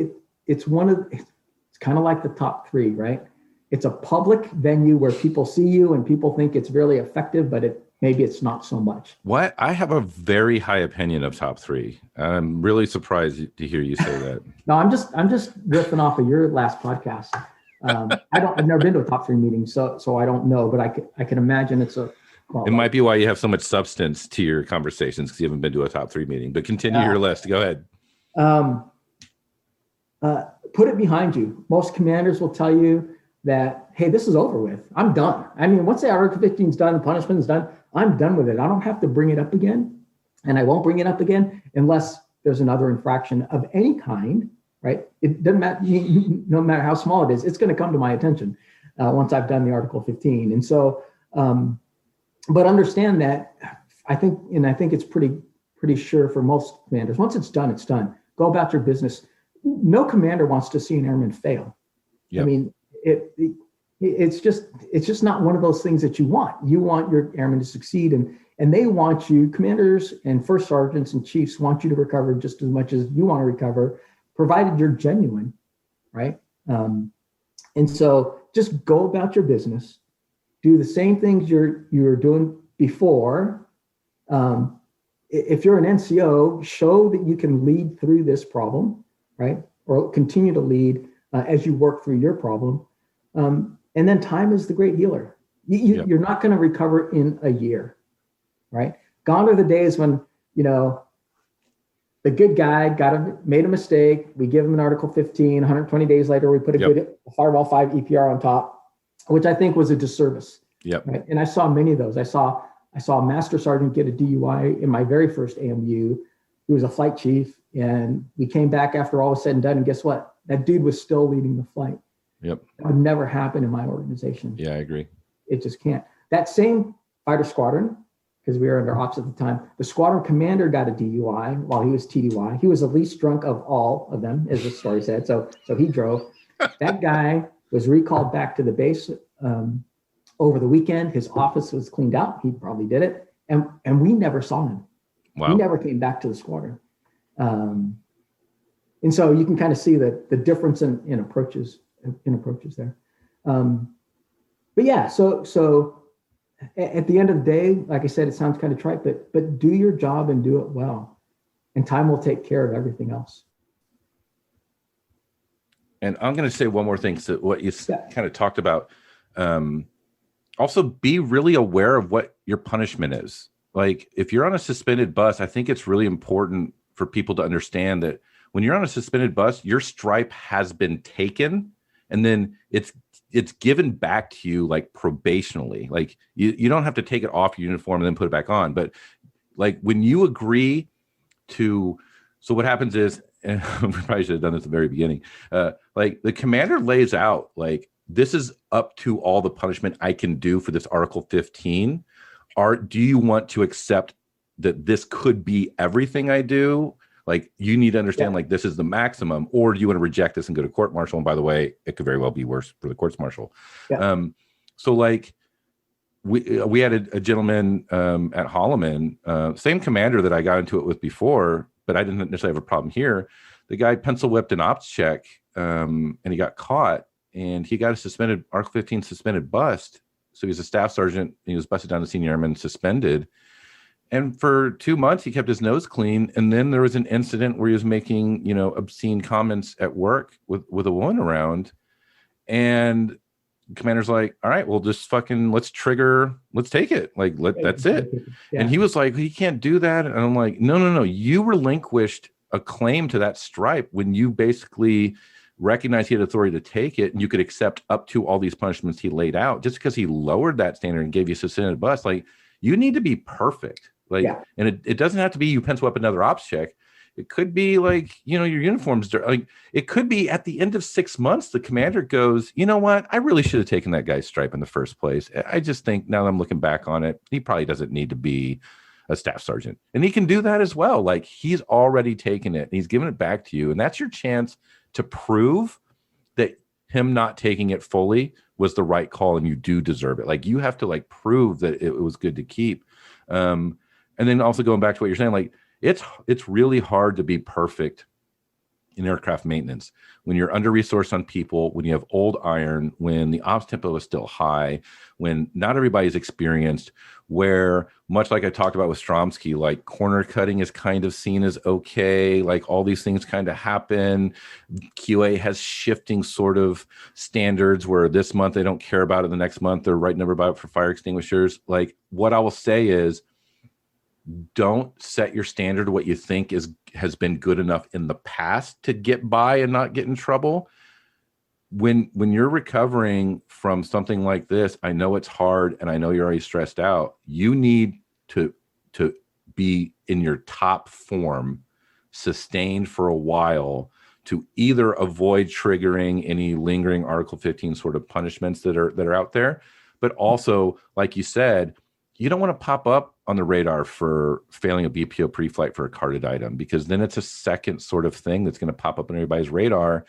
it's kind of like the top three, right? It's a public venue where people see you and people think it's really effective, but maybe it's not so much. What? I have a very high opinion of top three. I'm really surprised to hear you say that. No, I'm just riffing off of your last podcast. I've never been to a top three meeting, so I don't know, but I can imagine it's it might be why you have so much substance to your conversations, because you haven't been to a top three meeting. But continue your list. Go ahead. Put it behind you. Most commanders will tell you that, hey, this is over with. I'm done. I mean, once the Article 15 is done, the punishment is done, I'm done with it. I don't have to bring it up again, and I won't bring it up again unless there's another infraction of any kind, right? It doesn't matter, no matter how small it is, it's going to come to my attention once I've done the Article 15. And so, but understand that I think it's pretty sure for most commanders, once it's done, it's done. Go about your business. No commander wants to see an airman fail. Yep. I mean, it's just not one of those things that you want. You want your airmen to succeed, and they want you, commanders and first sergeants and chiefs want you to recover just as much as you want to recover, provided you're genuine, right? And so just go about your business, do the same things you were doing before. If you're an NCO, show that you can lead through this problem, right? Or continue to lead as you work through your problem. And then time is the great healer. You're not going to recover in a year, right? Gone are the days when, the good guy made a mistake. We give him an Article 15, 120 days later, we put a good Fireball 5 EPR on top, which I think was a disservice. Yep. Right? And I saw many of those. I saw a master sergeant get a DUI in my very first AMU. He was a flight chief, and we came back after all was said and done. And guess what? That dude was still leading the flight. Yep. That would never happen in my organization. Yeah, I agree. It just can't. That same fighter squadron, because we were under ops at the time, the squadron commander got a DUI while he was TDY. He was the least drunk of all of them, as the story said. So he drove. That guy was recalled back to the base over the weekend. His office was cleaned out. He probably did it. And we never saw him. Wow. He never came back to the squadron. And so you can kind of see the difference in approaches there. But yeah, so at the end of the day, like I said, it sounds kind of trite, but do your job and do it well, and time will take care of everything else. And I'm going to say one more thing. So what you kind of talked about, also be really aware of what your punishment is. Like if you're on a suspended bus, I think it's really important for people to understand that when you're on a suspended bus, your stripe has been taken, and then it's given back to you like probationally. Like you don't have to take it off your uniform and then put it back on. But like when you agree to, so what happens is, and we probably should have done this at the very beginning. Like the commander lays out, like, this is up to all the punishment I can do for this Article 15. Do you want to accept that this could be everything I do? Like, you need to understand, like, this is the maximum, or do you want to reject this and go to court martial? And by the way, it could very well be worse for the courts martial. Yeah. So like we had a gentleman at Holloman, same commander that I got into it with before, but I didn't necessarily have a problem here. The guy pencil whipped an ops check and he got caught, and he got a suspended Article 15 suspended bust. So he's a staff sergeant. He was busted down to senior airman, suspended. And for 2 months, he kept his nose clean. And then there was an incident where he was making, obscene comments at work with a woman around. And the commander's like, all right, well, just let's take it. Like, that's it. Yeah. And he was like, he can't do that. And I'm like, no. You relinquished a claim to that stripe when you basically recognized he had authority to take it, and you could accept up to all these punishments he laid out. Just because he lowered that standard and gave you a suspended bust, like, you need to be perfect. Like, and it doesn't have to be you pencil up another ops check. It could be like, your uniforms, like, it could be at the end of 6 months, the commander goes, you know what? I really should have taken that guy's stripe in the first place. I just think now that I'm looking back on it, he probably doesn't need to be a staff sergeant. And he can do that as well. Like, he's already taken it and he's given it back to you. And that's your chance to prove that him not taking it fully was the right call and you do deserve it. Like, you have to prove that it was good to keep. And then also going back to what you're saying, like, it's really hard to be perfect in aircraft maintenance when you're under resourced on people, when you have old iron, when the ops tempo is still high, when not everybody's experienced, where much like I talked about with Stromsky, like corner cutting is kind of seen as okay, like all these things kind of happen. QA has shifting sort of standards where this month they don't care about it, the next month they're writing about it for fire extinguishers. Like what I will say is, don't set your standard what you think has been good enough in the past to get by and not get in trouble. When you're recovering from something like this, I know it's hard and I know you're already stressed out. You need to be in your top form, sustained for a while, to either avoid triggering any lingering Article 15 sort of punishments that are out there, but also, like you said, you don't want to pop up on the radar for failing a BPO pre-flight for a carded item, because then it's a second sort of thing that's going to pop up on everybody's radar,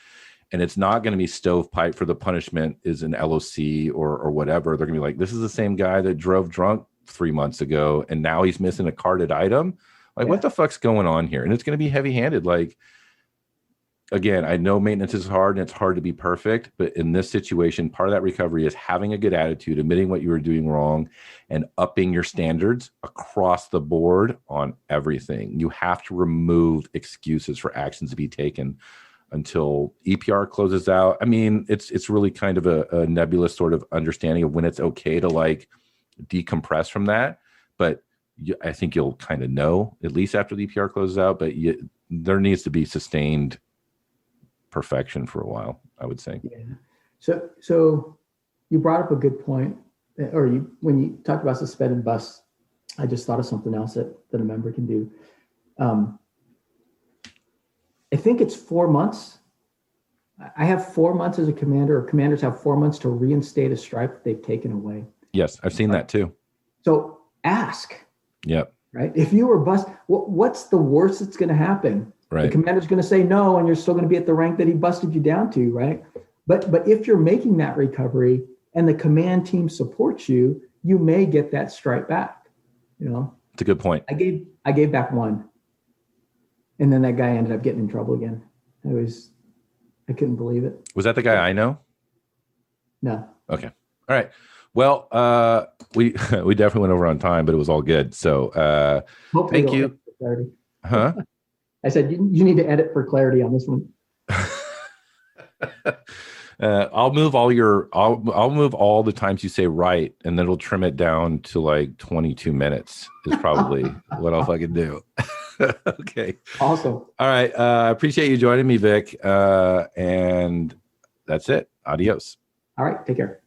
and it's not going to be stovepipe for the punishment is an LOC or whatever. They're going to be like, this is the same guy that drove drunk 3 months ago, and now he's missing a carded item. Like, what the fuck's going on here? And it's going to be heavy-handed. Like, again, I know maintenance is hard and it's hard to be perfect, but in this situation, part of that recovery is having a good attitude, admitting what you were doing wrong, and upping your standards across the board on everything. You have to remove excuses for actions to be taken until EPR closes out. I mean, it's really kind of a nebulous sort of understanding of when it's okay to like decompress from that. But I think you'll kind of know, at least after the EPR closes out, but there needs to be sustained perfection for a while, I would say. Yeah. So you brought up a good point, or when you talked about suspended bus, I just thought of something else that a member can do. I think it's 4 months. I have 4 months as a commander, or commanders have 4 months to reinstate a stripe that they've taken away. Yes, I've seen that too. So ask. Yep. Right. If you were bust, what's the worst that's going to happen? Right. The commander's going to say no, and you're still going to be at the rank that he busted you down to, right? But if you're making that recovery and the command team supports you, you may get that stripe back. You know, it's a good point. I gave back one, and then that guy ended up getting in trouble again. I couldn't believe it. Was that the guy I know? No. Okay. All right. Well, we definitely went over on time, but it was all good. So Hopefully thank you. Huh? I said you need to edit for clarity on this one. I'll move all the times you say right, and then it'll trim it down to like 22 minutes is probably what I'll fucking do. Okay. Awesome. All right. Appreciate you joining me, Vic. And that's it. Adios. All right. Take care.